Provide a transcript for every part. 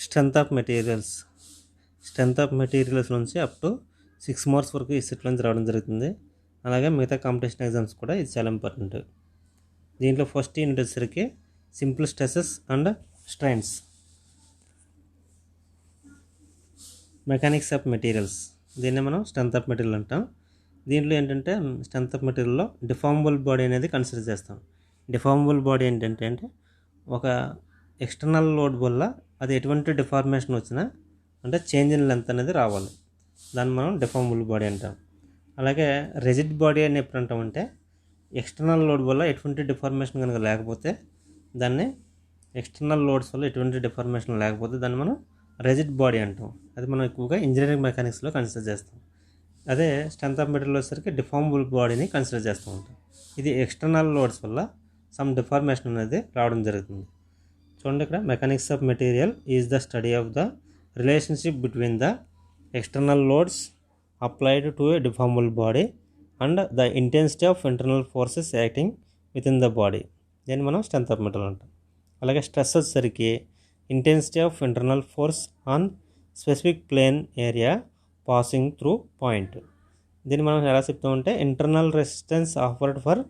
Strength of materials నుంచి up to 6 marks వరకు ఈ సెట్లో నుంచి రావడం జరుగుతుంది. అలాగే మిగతా కాంపిటీషన్ ఎగ్జామ్స్ కూడా ఇది చాలా ఇంపార్టెంట్. దీంట్లో ఫస్ట్ యూనిట్ వచ్చేసరికి simple stresses and strains, mechanics of materials. దీన్ని మనం స్ట్రెంత్ ఆఫ్ మెటీరియల్ అంటాం. దీంట్లో ఏంటంటే స్ట్రెంత్ ఆఫ్ మెటీరియల్లో డిఫార్మబుల్ బాడీ అనేది కన్సిడర్ చేస్తాం. డిఫార్మబుల్ బాడీ ఏంటంటే ఒక ఎక్స్టర్నల్ లోడ్ వల్ల అది ఎటువంటి డిఫార్మేషన్ వచ్చినా అంటే చేంజ్ ఇన్ లెంత్ అనేది రావాలి, దాన్ని మనం డిఫార్మబుల్ బాడీ అంటాం. అలాగే రిజిడ్ బాడీ అని ఎప్పుడు అంటామంటే ఎక్స్టర్నల్ లోడ్ వల్ల ఎటువంటి డిఫార్మేషన్ కనుక లేకపోతే దాన్ని ఎక్స్టర్నల్ లోడ్స్ వల్ల ఎటువంటి డిఫార్మేషన్ లేకపోతే దాన్ని మనం రిజిడ్ బాడీ అంటాం. అది మనం ఎక్కువగా ఇంజనీరింగ్ మెకానిక్స్లో కన్సిడర్ చేస్తాం. అదే స్ట్రెంత్ ఆఫ్ మెటీరియల్ వచ్చేసరికి డిఫార్మబుల్ బాడీని కన్సిడర్ చేస్తూ ఉంటాం. ఇది ఎక్స్టర్నల్ లోడ్స్ వల్ల సమ్ డిఫార్మేషన్ అనేది రావడం జరుగుతుంది. చూడండి, ఇక్కడ mechanics of material is the study of the relationship between the external loads applied to a deformable body and the intensity of internal forces acting with in the body. దీన్ని మనం strength of material అంటాం. అలాగే stress వచ్చేసరికి intensity of internal force on specific plane area passing through point. దీన్ని మనం ఎలా చెప్తామంటే internal resistance offered per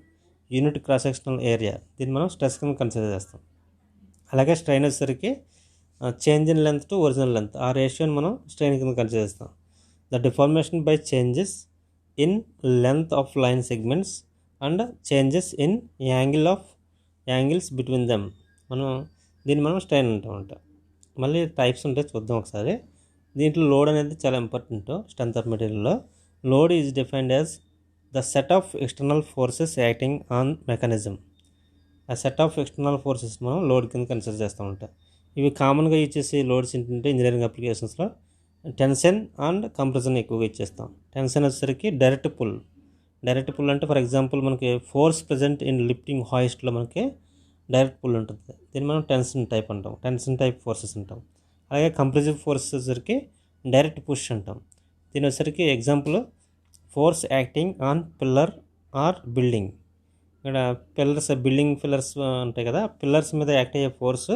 unit cross sectional area. దీన్ని మనం స్ట్రెస్ కింద కన్సిడర్ చేస్తాం. అలాగే స్ట్రెయిన్ వచ్చేసరికి change in length to original length, ఆ రేషియోని మనం స్ట్రెయిన్ కింద కన్సిడర్ చేస్తాం. The deformation by changes in length of line segments and changes in angles between them, దీన్ని మనం స్ట్రెయిన్ అంటామంట. మళ్ళీ టైప్స్ ఉంటాయి, చూద్దాం ఒకసారి. దీంట్లో లోడ్ అనేది చాలా ఇంపార్టెంట్. స్ట్రెంత్ ఆఫ్ మెటీరియల్లో load is defined as the set of external forces acting on mechanism. ఆ సెట్ ఆఫ్ ఎక్స్టర్నల్ ఫోర్సెస్ మనం లోడ్ కింద కన్సిడర్ చేస్తూ ఉంటాం. ఇవి కామన్గా ఇచ్చేసి లోడ్స్ ఏంటంటే ఇంజనీరింగ్ అప్లికేషన్స్లో టెన్షన్ అండ్ కంప్రెషన్ ఎక్కువగా ఇచ్చేస్తాం. టెన్షన్ వచ్చేసరికి డైరెక్ట్ పుల్ అంటే ఫర్ ఎగ్జాంపుల్ మనకి ఫోర్స్ ప్రజెంట్ ఇన్ లిఫ్టింగ్ హాయిస్ట్లో మనకి డైరెక్ట్ పుల్ ఉంటుంది, దీన్ని మనం టెన్షన్ టైప్ అంటాం, టెన్షన్ టైప్ ఫోర్సెస్ అంటాం. అలాగే కంప్రెసివ్ ఫోర్సెస్ వచ్చేసరికి డైరెక్ట్ పుష్ అంటాం. దీని వచ్చేసరికి example force acting on pillar or building. ఇక్కడ బిల్డింగ్ పిల్లర్స్ ఉంటాయి కదా, పిల్లర్స్ మీద యాక్ట్ అయ్యే ఫోర్స్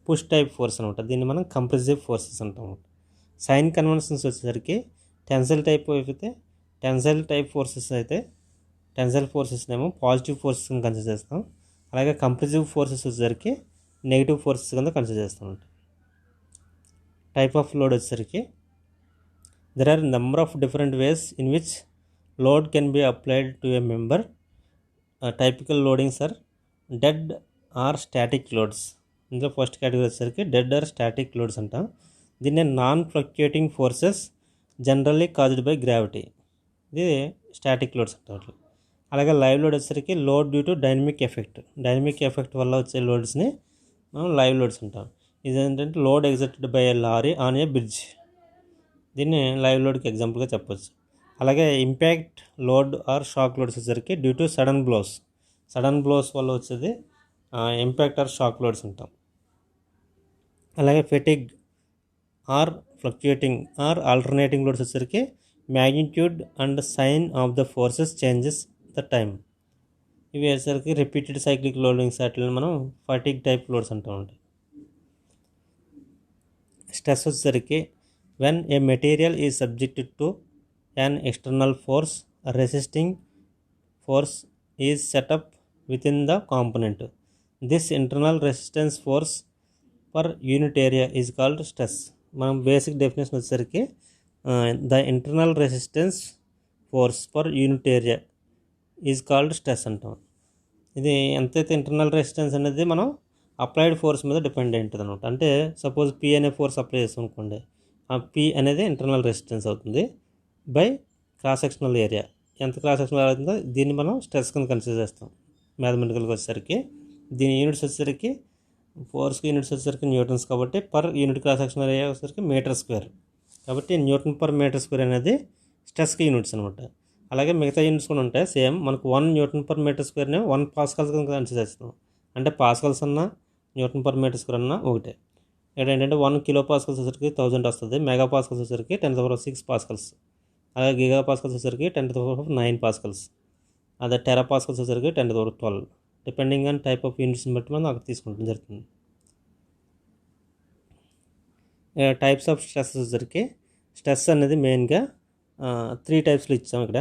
పుష్ టైప్ ఫోర్స్ అనమాట. దీన్ని మనం కంప్రెసివ్ ఫోర్సెస్ అంటాం. సైన్ కన్వెన్షన్స్ వచ్చేసరికి టెన్సైల్ టైప్ ఫోర్సెస్ అయితే టెన్సైల్ ఫోర్సెస్నేమో పాజిటివ్ ఫోర్సెస్ కింద కన్సిడర్ చేస్తాం. అలాగే కంప్రెసివ్ ఫోర్సెస్ వచ్చేసరికి నెగిటివ్ ఫోర్సెస్ కింద కన్సిడర్ చేస్తాం. టైప్ ఆఫ్ లోడ్ వచ్చేసరికి there are number of different ways in which load can be applied to a member. Typical loadings are dead or static loads. ఇందులో first category వచ్చేసరికి dead or static loads అంటాం. దీన్ని non fluctuating forces generally caused by gravity, ఇది static loads అంటారు. అలాగే live load వచ్చేసరికి load due to dynamic effect వల్ల వచ్చే లోడ్స్ని మనం లైవ్ లోడ్స్ అంటాం. ఇది ఏంటంటే load exerted by a lorry on a bridge, దీన్ని లైవ్ లోడ్కి ఎగ్జాంపుల్గా చెప్పొచ్చు. అలాగే impact load or shock loads వచ్చేసరికి డ్యూ టు సడన్ బ్లోస్ వల్ల వచ్చేది ఇంపాక్ట్ ఆర్ షాక్ లోడ్స్ అంటాం. అలాగే fatigue or fluctuating or alternating loads వచ్చేసరికి magnitude and sign of the forces changes the time. ఇవి వచ్చేసరికి రిపీటెడ్ సైక్లిక్ లోడింగ్స్ వాటిని మనం ఫటిగ్ టైప్ లోడ్స్ అంటూ ఉంటాం. స్ట్రెస్ వచ్చేసరికి when A material is subjected to an external force, a resisting force is set up within the component. This internal resistance force per unit area is called stress. మనం basic definition వచ్చేసరికి the internal resistance force per unit area is called stress అంటాం. ఇది ఎంతైతే internal resistance అనేది మనం applied force మీద depend అయి ఉంటుంది అనమాట. అంటే సపోజ్ పి అనే ఫోర్స్ అప్లై చేస్తాం అనుకోండి, ఆ పి అనేది ఇంటర్నల్ రెసిస్టెన్స్ అవుతుంది బై క్రాస్ సెక్షనల్ ఏరియా. ఎంత క్రాస్ సెక్షనల్ అవుతుందో దీన్ని మనం స్ట్రెస్ కింద కన్సిడర్ చేస్తాం. మ్యాథమెటికల్గా వచ్చేసరికి దీని యూనిట్స్ వచ్చేసరికి ఫోర్స్కి యూనిట్స్ వచ్చేసరికి న్యూటన్స్, కాబట్టి per unit cross sectional area వచ్చేసరికి మీటర్ స్క్వేర్, కాబట్టి న్యూటన్ పర్ మీటర్ స్క్వేర్ అనేది స్ట్రెస్కి యూనిట్స్ అనమాట. అలాగే మిగతా యూనిట్స్ కూడా ఉంటాయి సేమ్. మనకు 1 న్యూటన్ పర్ మీటర్ స్క్వేర్ని 1 పాస్కల్స్ కింద కన్సిడర్ చేస్తాం. అంటే పాస్కల్స్ అన్నా న్యూటన్ పర్ మీటర్ స్క్వేర్ అన్నా ఒకటే. ఇక్కడ ఏంటంటే 1 కిలో పాస్కల్స్ వచ్చేసరికి 1000 వస్తుంది, మెగా పాస్కల్స్ వచ్చేసరికి 10⁶ పాస్కల్స్, అలాగే గిగా పాస్కల్స్ వచ్చేసరికి 10⁹ పాస్కల్స్, అదే టెరా పాస్కల్స్ వచ్చేసరికి 10⁻12. డిపెండింగ్ ఆన్ టైప్ ఆఫ్ యూనిట్స్ని బట్టి మనం అక్కడ తీసుకుంటాం జరుగుతుంది. టైప్స్ ఆఫ్ స్ట్రెస్ వచ్చేసరికి స్ట్రెస్ అనేది మెయిన్గా 3 టైప్స్లో ఇచ్చాం ఇక్కడ.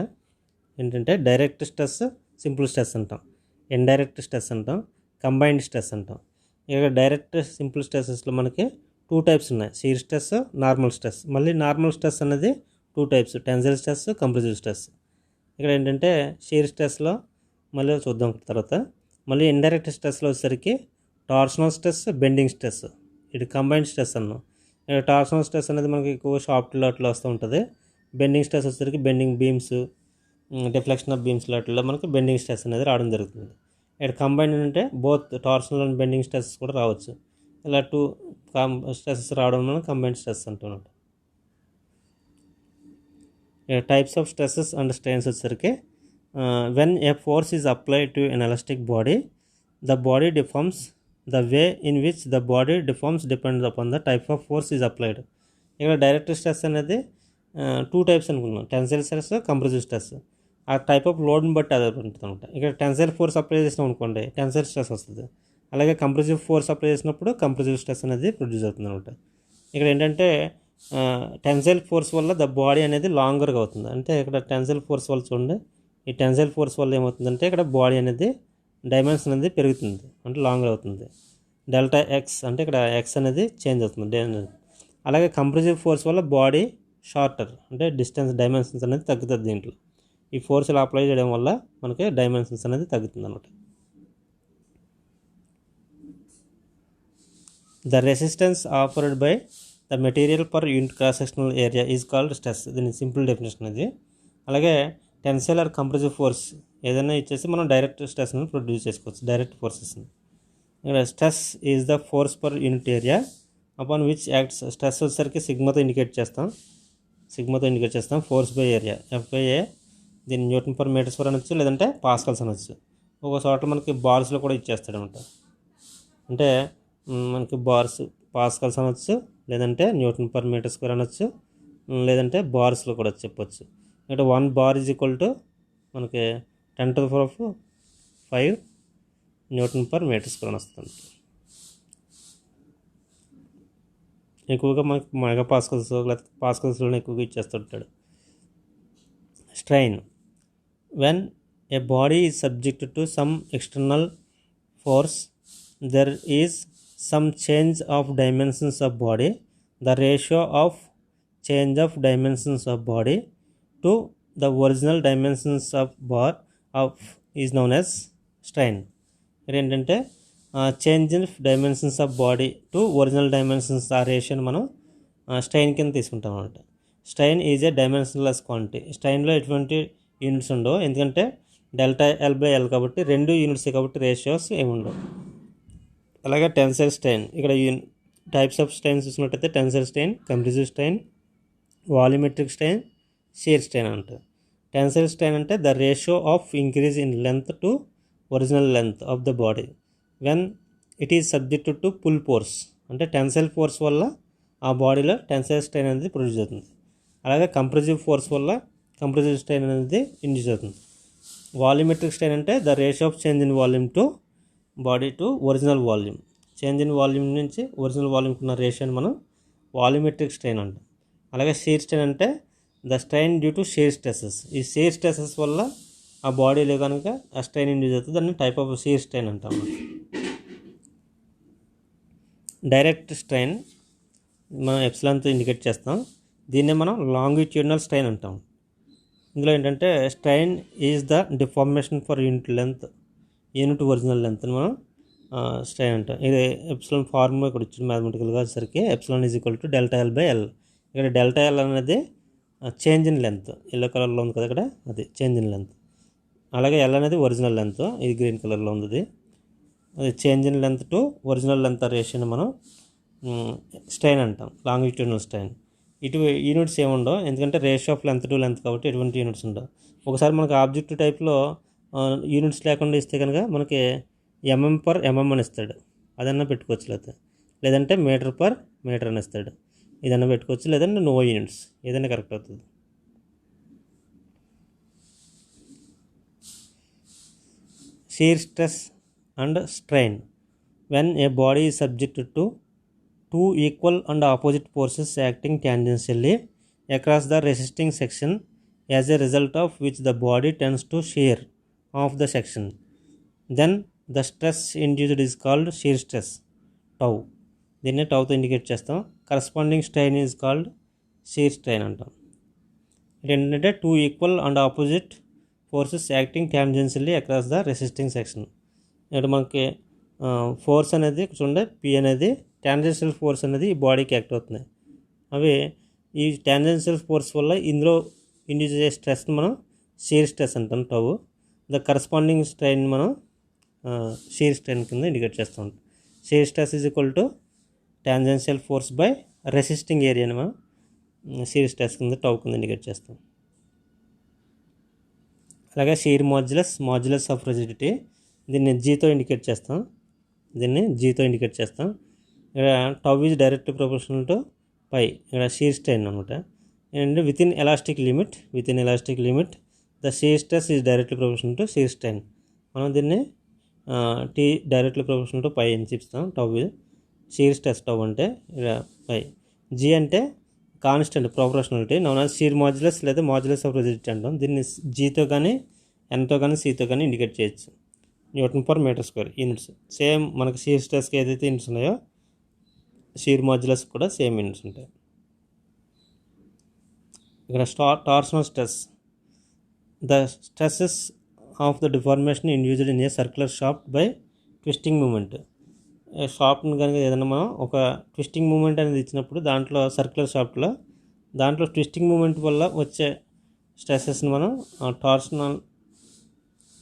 ఏంటంటే డైరెక్ట్ స్ట్రెస్, సింపుల్ స్ట్రెస్ అంటాం, ఇండైరెక్ట్ స్ట్రెస్ అంటాం, కంబైన్డ్ స్ట్రెస్ అంటాం. ఇక డైరెక్ట్ సింపుల్ స్ట్రెసెస్లో మనకి 2 టైప్స్ ఉన్నాయి, షీర్ స్ట్రెస్, నార్మల్ స్ట్రెస్. మళ్ళీ నార్మల్ స్ట్రెస్ అనేది 2 types, tensile stress, compressive stress. ఇక్కడ ఏంటంటే షీర్ స్ట్రెస్లో మళ్ళీ చూద్దాం తర్వాత. మళ్ళీ ఇండైరెక్ట్ స్ట్రెస్లో వచ్చేసరికి టార్షనల్ స్ట్రెస్, బెండింగ్ స్ట్రెస్, ఇది కంబైన్డ్ స్ట్రెస్ అన్నాం. ఇక్కడ టార్షనల్ స్ట్రెస్ అనేది మనకి ఎక్కువ షాఫ్ట్లో అట్లా వస్తూ ఉంటుంది. బెండింగ్ స్ట్రెస్ వచ్చేసరికి bending beams, deflection of beams వాటిల్లో మనకి బెండింగ్ స్ట్రెస్ అనేది రావడం జరుగుతుంది. ఇక్కడ కంబైన్డ్ అంటే both torsional and bending stress కూడా రావచ్చు. ఇలా 2 స్ట్రెసెస్ రావడం వల్ల కంబైన్డ్ స్ట్రెస్ అంటున్నాడు. Types of stresses and strains వచ్చేసరికి when a force is applied to an elastic body, the body deforms, the way in which the body deforms depends upon the type of force is applied. ఇక్కడ direct stress అనేది 2 types అనుకున్నాం, tensile stress, compressive stress. ఆ type of లోడ్ని బట్టి ఆధారపడి ఉంటుంది అనమాట. ఇక్కడ టెన్సైల్ ఫోర్స్ అప్లై చేసినాం అనుకోండి, టెన్సైల్ స్ట్రెస్ వస్తుంది. అలాగే కంప్రెసివ్ ఫోర్స్ అప్లై చేసినప్పుడు కంప్రెసివ్ స్ట్రెస్ అనేది ప్రొడ్యూస్ అవుతుంది అనమాట. ఇక్కడ ఏంటంటే టెన్సైల్ ఫోర్స్ వల్ల ద బాడీ అనేది లాంగర్గా అవుతుంది. అంటే ఇక్కడ టెన్సైల్ ఫోర్స్ వల్ల చూడండి, ఈ టెన్సైల్ ఫోర్స్ వల్ల ఏమవుతుందంటే ఇక్కడ బాడీ అనేది డైమెన్షన్ అనేది పెరుగుతుంది, అంటే లాంగర్ అవుతుంది. డెల్టా ఎక్స్ అంటే ఇక్కడ ఎక్స్ అనేది చేంజ్ అవుతుంది. అలాగే కంప్రెసివ్ ఫోర్స్ వల్ల బాడీ షార్టర్, అంటే డిస్టెన్స్ డైమెన్షన్స్ అనేది తగ్గుతుంది. దీంట్లో ఈ ఫోర్స్ ఇలా అప్లై చేయడం వల్ల మనకి డైమెన్షన్స్ అనేది తగ్గుతుంది అనమాట. The resistance offered by the material per unit cross sectional area is called stress. దీని సింపుల్ డెఫినేషన్ ఇది. అలాగే టెన్సైల్ ఆర్ కంప్రెసివ్ ఫోర్స్ ఏదైనా ఇచ్చేసి మనం డైరెక్ట్ స్ట్రెస్ని ప్రొడ్యూస్ చేసుకోవచ్చు, డైరెక్ట్ ఫోర్సెస్ని. ఇక్కడ stress is the force per unit area upon which acts. Stress వచ్చేసరికి సిగ్మాతో ఇండికేట్ చేస్తాం, ఫోర్స్ బై ఏరియా ఎఫ్ఐఏ. దీన్ని న్యూటన్ పర్ మీటర్స్ పర్ అనొచ్చు, లేదంటే పాస్కల్స్ అనొచ్చు. ఒక చోట మనకి బార్స్లో కూడా ఇచ్చేస్తాడు అనమాట. అంటే మనకి బార్స్ పాస్కల్స్ అనొచ్చు, లేదంటే న్యూటన్ పర్ మీటర్ స్క్వేర్ అనొచ్చు, లేదంటే బార్స్లో కూడా చెప్పొచ్చు. ఇక్కడ 1 బార్ ఈజ్ ఈక్వల్ టు మనకి 10⁵ న్యూటన్ పర్ మీటర్ స్క్వేర్ అని వస్తుంది. ఎక్కువగా మనకి మెగా పాస్కల్స్ లేకపోతే పాస్కల్స్లోనే ఎక్కువగా ఇచ్చేస్తుంటాడు. Strain when a body is subjected to some external force, there is some change of dimensions of body. The ratio of change of dimensions of body to the original dimensions of bar of is known as strain. ఏంటంటే change in dimensions of body to original dimensions ఆ రేషియోని మనం strain కింద తీసుకుంటాం అనమాట. Strain is a dimensionless quantity. స్ట్రెయిన్లో ఎటువంటి units ఉండవు, ఎందుకంటే డెల్టా ఎల్ బై ఎల్ కాబట్టి 2 యూనిట్స్ కాబట్టి రేషియోస్ ఏమి ఉండవు. అలాగే టెన్సైల్ స్ట్రెయిన్, ఇక్కడ టైప్స్ ఆఫ్ స్ట్రెయిన్స్ చూసినట్టయితే tensile strain, compressive strain, volumetric strain, shear strain అంటారు. టెన్సైల్ స్ట్రెయిన్ అంటే the ratio of increase in length to original length of the body when it is subjected to pull force. అంటే tensile force వల్ల ఆ బాడీలో tensile strain అనేది produce అవుతుంది. అలాగే compressive force వల్ల కంప్రెసివ్ స్ట్రెయిన్ అనేది ఇండ్యూస్ అవుతుంది. వాల్యూమెట్రిక్ స్ట్రెయిన్ అంటే the ratio of change in volume to body to original volume. Change in volume నుంచి ఒరిజినల్ వాల్యూమ్కి ఉన్న రేషియోని మనం వాల్యూమెట్రిక్ స్ట్రెయిన్ అంటాం. అలాగే షియర్ స్ట్రెయిన్ అంటే the strain due to shear stresses. ఈ షియర్ స్ట్రెసెస్ వల్ల ఆ బాడీలో కనుక ఆ స్ట్రెయిన్ ఇండ్యూస్ అవుతుంది, దాన్ని టైప్ ఆఫ్ షియర్ స్ట్రెయిన్ అంటాం. డైరెక్ట్ స్ట్రెయిన్ మనం ఎప్సిలాన్తో ఇండికేట్ చేస్తాం, దీన్నే మనం లాంగిట్యూడినల్ స్ట్రెయిన్ అంటాం. ఇందులో ఏంటంటే strain is the deformation for unit length, unit original length అని మనం స్ట్రెయిన్ అంటాం. ఇది ఎప్సిలాన్ ఫార్ములా ఇక్కడ ఇచ్చింది మ్యాథమెటికల్గా వచ్చేసరికి epsilon is equal to delta L by L. ఇక్కడ డెల్టా ఎల్ అనేది చేంజ్ ఇన్ లెంత్, ఎల్లో కలర్లో ఉంది కదా ఇక్కడ, అది చేంజ్ ఇన్ లెంత్. అలాగే ఎల్ అనేది ఒరిజినల్ లెంత్, ఇది గ్రీన్ కలర్లో ఉంది. అది change in length to original length రేషియోని మనం స్ట్రెయిన్ అంటాం, లాంగిట్యూడినల్ స్ట్రెయిన్. ఇటు యూనిట్స్ ఏముండవు, ఎందుకంటే ratio of length to length కాబట్టి ఎటువంటి యూనిట్స్ ఉండవు. ఒకసారి మనకు ఆబ్జెక్టివ్ టైప్లో యూనిట్స్ లేకుండా ఇస్తే కనుక మనకి ఎంఎం పర్ ఎంఎం అని ఇస్తాడు, అదన్నా పెట్టుకోవచ్చు. లేదంటే మీటర్ పర్ మీటర్ అని ఇస్తాడు, ఇదన్నా పెట్టుకోవచ్చు. లేదంటే నో యూనిట్స్, ఏదైనా కరెక్ట్ అవుతుంది. Shear stress and strain when a body is subjected to two equal and opposite forces acting tangentially across the resisting section, as a result of which the body tends to shear off the section. Then the stress induced is called shear stress, tau. దీన్ని టౌతో indicate చేస్తాం. Corresponding strain is called shear strain అంటాం. ఏంటంటే two equal and opposite forces acting tangentially across the resisting section. ఇక్కడ మనకి force అనేది చూడండి, P అనేది ట్యాంజెన్షియల్ ఫోర్స్ అనేది ఈ బాడీకి యాక్ట్ అవుతుంది. అవి ఈ ట్యాంజెన్షియల్ ఫోర్స్ వల్ల ఇందులో ఇండ్యూస్ చేసే స్ట్రెస్ని మనం షీర్ స్ట్రెస్ అంటాం, టౌ. ద కరస్పాండింగ్ స్ట్రెయిన్ మనం షీర్ స్ట్రెయిన్ కింద ఇండికేట్ చేస్తూ ఉంటాం. Shear stress is equal to tangential force by resisting ఏరియాని మనం షీర్ స్ట్రెస్ కింద టౌ కింద ఇండికేట్ చేస్తాం. అలాగే షీర్ మాడ్యులస్ ఆఫ్ రిజిడిటీ, దీన్ని జీతో ఇండికేట్ చేస్తాం. ఇక్కడ tau is direct proportional to pi, ఇక్కడ షీర్ స్ట్రెయిన్ అనమాట. And within elastic limit the shear stress is directly proportional to shear strain. మనం దీన్ని T directly proportional to pi అని చెప్తాం. Tau shear stress tau అంటే pi. G అంటే constant proportionality, known as shear modulus లేదా modulus of rigidity అంటాం. దీన్ని జీతో కానీ ఎన్తో కానీ సితో కానీ ఇండికేట్ చేయొచ్చు. Newton/m², యూనిట్స్. సేమ్ మనకి షీర్ స్ట్రెస్కి ఏదైతే యూనిట్స్ ఉన్నాయో షీర్ మాడ్యులస్ కూడా సేమ్ యూనిట్స్ ఉంటాయి. ఇక్కడ torsional stress, the stresses of the deformation induced in a circular shaft by twisting moment. షాఫ్ట్ని కనుక ఏదైనా మనం ఒక ట్విస్టింగ్ మూమెంట్ అనేది ఇచ్చినప్పుడు దాంట్లో సర్క్యులర్ షాఫ్ట్లో దాంట్లో ట్విస్టింగ్ మూమెంట్ వల్ల వచ్చే స్ట్రెసెస్ని మనం టార్షనల్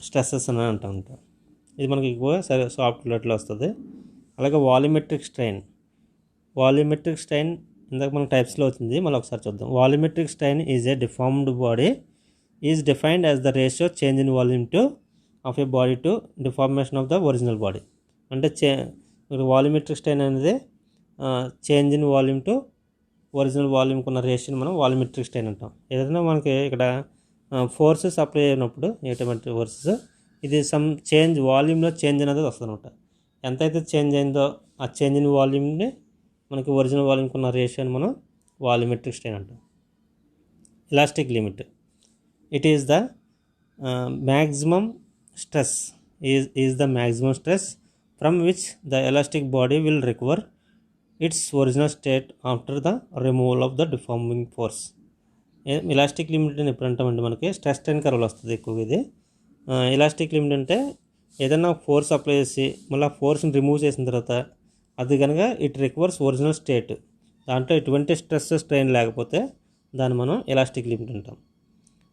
స్ట్రెసెస్ అని అంటూ ఉంటాం. ఇది మనకి ఎక్కువగా సాఫ్ట్వేర్లో వస్తుంది. అలాగే వాల్యూమెట్రిక్ స్ట్రెయిన్ ఇందాక మనకు టైప్స్లో వచ్చింది, మళ్ళీ ఒకసారి చూద్దాం. Volumetric strain is a deformed body is defined as the ratio change in volume to of a body to deformation of the original body. అంటే వాల్యూమెట్రిక్ స్ట్రెయిన్ అనేది change in volume to original వాల్యూమ్కి ఉన్న రేషియోని మనం volumetric strain అంటాం. ఏదైనా మనకి ఇక్కడ ఫోర్సెస్ అప్లై అయినప్పుడు ఏటువంటి ఫోర్సెస్ ఇది సమ్ చేంజ్ వాల్యూమ్లో చేంజ్ అనేది వస్తుంది అనమాట. ఎంతైతే చేంజ్ అయిందో ఆ చేంజ్ ఇన్ వాల్యూమ్ని మనకి ఒరిజినల్ వాల్యూమ్కి ఉన్న రేషియోని మనం వాల్యూమెట్రిక్ స్ట్రెయిన్ అంటాం. Elastic limit, it is the maximum stress is the maximum stress from which the elastic body will recover its original state after the removal of the deforming force. Elastic limit అని ఎప్పుడు అంటామంటే మనకి stress strain కర్వ్లో వస్తుంది ఎక్కువగా ఇది. Elastic limit అంటే ఏదైనా force apply చేసి మళ్ళీ ఆ ఫోర్స్ని రిమూవ్ చేసిన తర్వాత అది కనుక ఇట్ రికవర్స్ ఒరిజినల్ స్టేట్, దాంట్లో ఎటువంటి స్ట్రెస్ స్ట్రెయిన్ లేకపోతే దాన్ని మనం ఎలాస్టిక్ లిమిట్ అంటాం.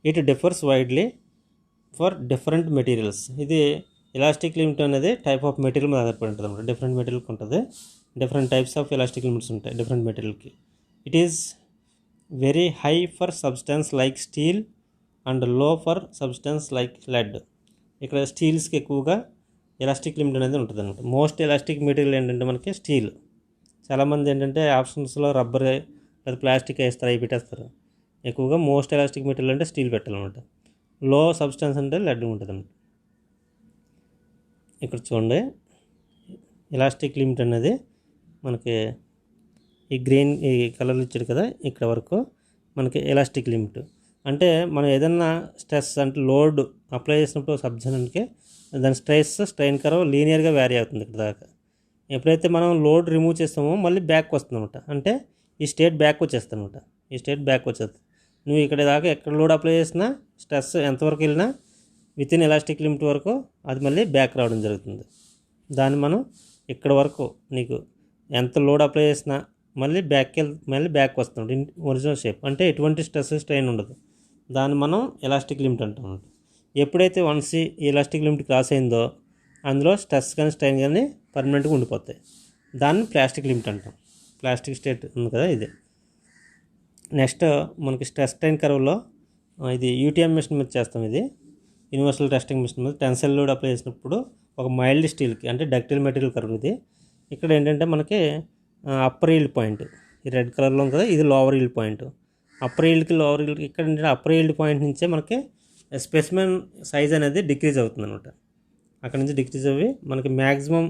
It differs widely for different materials. ఇది ఎలాస్టిక్ లిమిట్ అనేది టైప్ ఆఫ్ మెటీరియల్ మీద ఆధారపడి ఉంటుంది అనమాట. డిఫరెంట్ మెటీరియల్కి ఉంటుంది, different types of elastic limits ఉంటాయి డిఫరెంట్ మెటీరియల్కి. It is very high for substance like steel and low for substance like lead. ఇక్కడ స్టీల్స్కి ఎక్కువగా ఎలాస్టిక్ లిమిట్ అనేది ఉంటుంది అనమాట. మోస్ట్ ఎలాస్టిక్ మెటీరియల్ ఏంటంటే మనకి స్టీల్. చాలామంది ఏంటంటే ఆప్షన్స్లో రబ్బర్ లేదా ప్లాస్టిక్ వేస్తారు, అవి పెట్టేస్తారు. ఎక్కువగా మోస్ట్ ఎలాస్టిక్ మెటీరియల్ అంటే స్టీల్ పెట్టాలన్నమాట. లో సబ్స్టెన్స్ అంటే లెడ్ ఉంటుంది అన్నమాట. ఇక్కడ చూడండి, ఎలాస్టిక్ లిమిట్ అనేది మనకి ఈ గ్రీన్ ఈ కలర్లు ఇచ్చాడు కదా, ఇక్కడ వరకు మనకి ఎలాస్టిక్ లిమిట్. అంటే మనం ఏదన్నా స్ట్రెస్ అంటే లోడ్ అప్లై చేసినప్పుడు సబ్జెక్ట్కి దాని స్ట్రెయిన్ కర్వ్ లీనియర్గా వ్యారీ అవుతుంది ఇక్కడ దాకా. ఎప్పుడైతే మనం లోడ్ రిమూవ్ చేస్తామో మళ్ళీ బ్యాక్ వస్తుంది అనమాట. అంటే ఈ స్టేట్ బ్యాక్ వచ్చేస్తుంది అనమాట. నువ్వు ఇక్కడ దాకా ఎక్కడ లోడ్ అప్లై చేసినా స్ట్రెస్ ఎంతవరకు వెళ్ళినా విత్ ఇన్ ఎలాస్టిక్ లిమిట్ వరకు అది మళ్ళీ బ్యాక్ రావడం జరుగుతుంది. దాన్ని మనం ఇక్కడ వరకు నీకు ఎంత లోడ్ అప్లై చేసినా మళ్ళీ బ్యాక్ వస్తుంది ఒరిజినల్ షేప్. అంటే ఎటువంటి స్ట్రెస్ స్ట్రెయిన్ ఉండదు. దాన్ని మనం ఎలాస్టిక్ లిమిట్ అంటాం. ఎప్పుడైతే వన్స్ ఈ ఎలాస్టిక్ లిమిట్ క్రాస్ అయిందో అందులో స్ట్రెస్ కానీ స్ట్రెయిన్ కానీ పర్మనెంట్గా ఉండిపోతాయి. దాన్ని ప్లాస్టిక్ లిమిట్ అంటాం. ప్లాస్టిక్ స్టేట్ ఉంది కదా ఇది. నెక్స్ట్ మనకి స్ట్రెస్ స్ట్రెయిన్ కర్వ్లో ఇది యూటీఎం మిషన్ మీద చేస్తాం. ఇది యూనివర్సల్ టెస్టింగ్ మిషన్ మీద టెన్సైల్ లోడ్ అప్లై చేసినప్పుడు ఒక మైల్డ్ స్టీల్కి అంటే డక్టైల్ మెటీరియల్ కర్వ్ ఇది. ఇక్కడ ఏంటంటే మనకి అప్పర్ ఈల్డ్ పాయింట్ ఈ రెడ్ కలర్లో ఉంది కదా, ఇది లోవర్ ఈల్డ్ పాయింట్. అప్పర్ ఈల్డ్కి లోవర్ ఈల్డ్ ఇక్కడ ఏంటంటే అప్పర్ ఈల్డ్ పాయింట్ నుంచే మనకి స్పెసిమెన్ సైజ్ అనేది డిక్రీజ్ అవుతుంది అనమాట. అక్కడ నుంచి డిక్రీజ్ అవ్వి మనకి మ్యాక్సిమం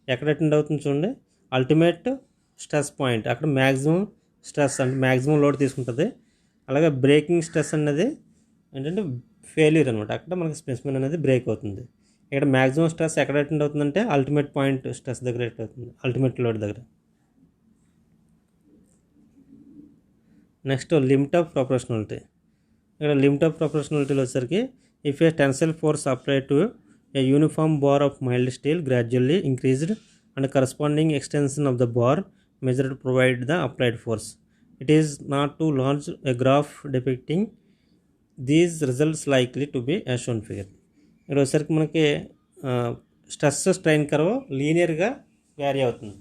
ఎక్కడ అటెండ్ అవుతుంది చూడండి, అల్టిమేట్ స్ట్రెస్ పాయింట్, అక్కడ మ్యాక్సిమం స్ట్రెస్ అంటే మ్యాక్సిమం లోడ్ తీసుకుంటుంది. అలాగే బ్రేకింగ్ స్ట్రెస్ అనేది ఏంటంటే ఫెయిల్యూర్ అనమాట, అక్కడ మనకి స్పెసిమెన్ అనేది బ్రేక్ అవుతుంది. ఇక్కడ మ్యాక్సిమం స్ట్రెస్ ఎక్కడ అటెండ్ అవుతుందంటే అల్టిమేట్ పాయింట్ స్ట్రెస్ దగ్గర అటెండ్ అవుతుంది, అల్టిమేట్ లోడ్ దగ్గర. Next limit of proportionality. ఇక్కడ లిమిట్ ఆఫ్ ప్రొపోర్షనాలిటీలో వచ్చేసరికి if A tensile force apply to a uniform bar of mild steel gradually increased and corresponding extension of the bar measured provide the applied force. It is not to large a graph depicting these results likely to be as shown figure. ఇక్కడ వచ్చేసరికి మనకి stress strain curve లీనియర్గా vary అవుతుంది.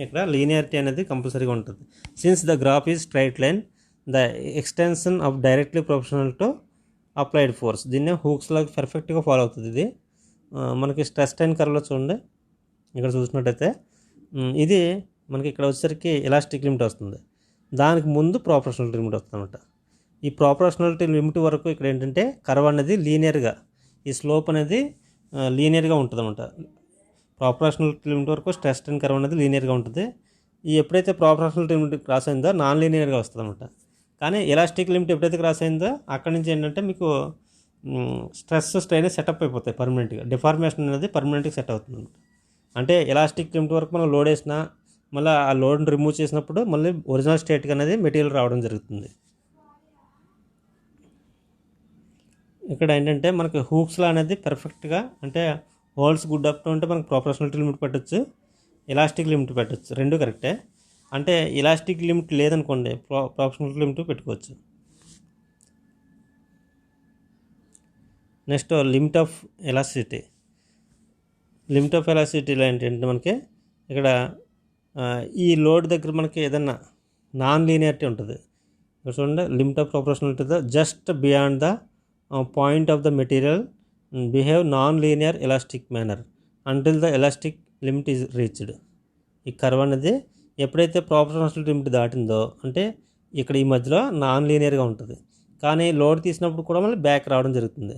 ఇక్కడ linearity అనేది కంపల్సరీగా ఉంటుంది. Since the graph is straight line the extension of directly proportional to applied force. దీన్నే hooks లాగా పర్ఫెక్ట్గా ఫాలో అవుతుంది. ఇది మనకి స్ట్రెస్ స్ట్రెయిన్ కర్వ్లో చూడండి, ఇక్కడ చూసినట్టయితే ఇది మనకి ఇక్కడ వచ్చేసరికి ఎలాస్టిక్ లిమిట్ వస్తుంది, దానికి ముందు ప్రొపోర్షనాలిటీ లిమిట్ వస్తుంది అనమాట. ఈ ప్రొపోర్షనాలిటీ లిమిట్ వరకు ఇక్కడ ఏంటంటే కర్వ్ అనేది లీనియర్గా, ఈ స్లోప్ అనేది లీనియర్గా ఉంటుంది అనమాట. ప్రొపోర్షనాలిటీ లిమిట్ వరకు స్ట్రెస్ స్ట్రెయిన్ కర్వ్ అనేది లీనియర్గా ఉంటుంది. ఈ ఎప్పుడైతే ప్రొపోర్షనాలిటీ లిమిట్ క్రాస్ అయిందో నాన్ లీనియర్గా వస్తుంది అనమాట. కానీ ఎలాస్టిక్ లిమిట్ ఎప్పుడైతే క్రాస్ అయిందో అక్కడి నుంచి ఏంటంటే మీకు స్ట్రెస్ స్ట్రెయిన్ సెటప్ అయిపోతాయి పర్మనెంట్గా, డిఫార్మేషన్ అనేది పర్మనెంట్గా సెట్ అవుతుంది అనమాట. అంటే ఎలాస్టిక్ లిమిట్ వరకు మనం లోడ్ వేసినా మళ్ళీ ఆ లోడ్ని రిమూవ్ చేసినప్పుడు మళ్ళీ ఒరిజినల్ స్టేట్కి అనేది మెటీరియల్ రావడం జరుగుతుంది. ఇక్కడ ఏంటంటే మనకి హూక్స్లో అనేది పర్ఫెక్ట్గా అంటే హోల్స్ గుడ్ అప్ ఉంటే మనకు ప్రొపోర్షనాలిటీ లిమిట్ పెట్టచ్చు, ఎలాస్టిక్ లిమిట్ పెట్టచ్చు, రెండు కరెక్టే. అంటే ఎలాస్టిక్ లిమిట్ లేదనుకోండి ప్రొపోర్షనాలిటీ లిమిట్ పెట్టుకోవచ్చు. Next limit of elasticity. Limit of ఎలాస్టిసిటీలో ఏంటంటే మనకి ఇక్కడ ఈ లోడ్ దగ్గర మనకి ఏదన్నా నాన్ లీనియారిటీ ఉంటుంది. ఇక్కడ చూడండి, limit of proportionality just beyond the point of the material behave non linear elastic manner until the elastic limit is reached. ఈ కర్వ్ అనేది ఎప్పుడైతే ప్రొపోర్షనాలిటీ లిమిట్ దాటిందో అంటే ఇక్కడ ఈ మధ్యలో నాన్ లీనియర్గా ఉంటుంది, కానీ లోడ్ తీసినప్పుడు కూడా మళ్ళీ బ్యాక్ రావడం జరుగుతుంది.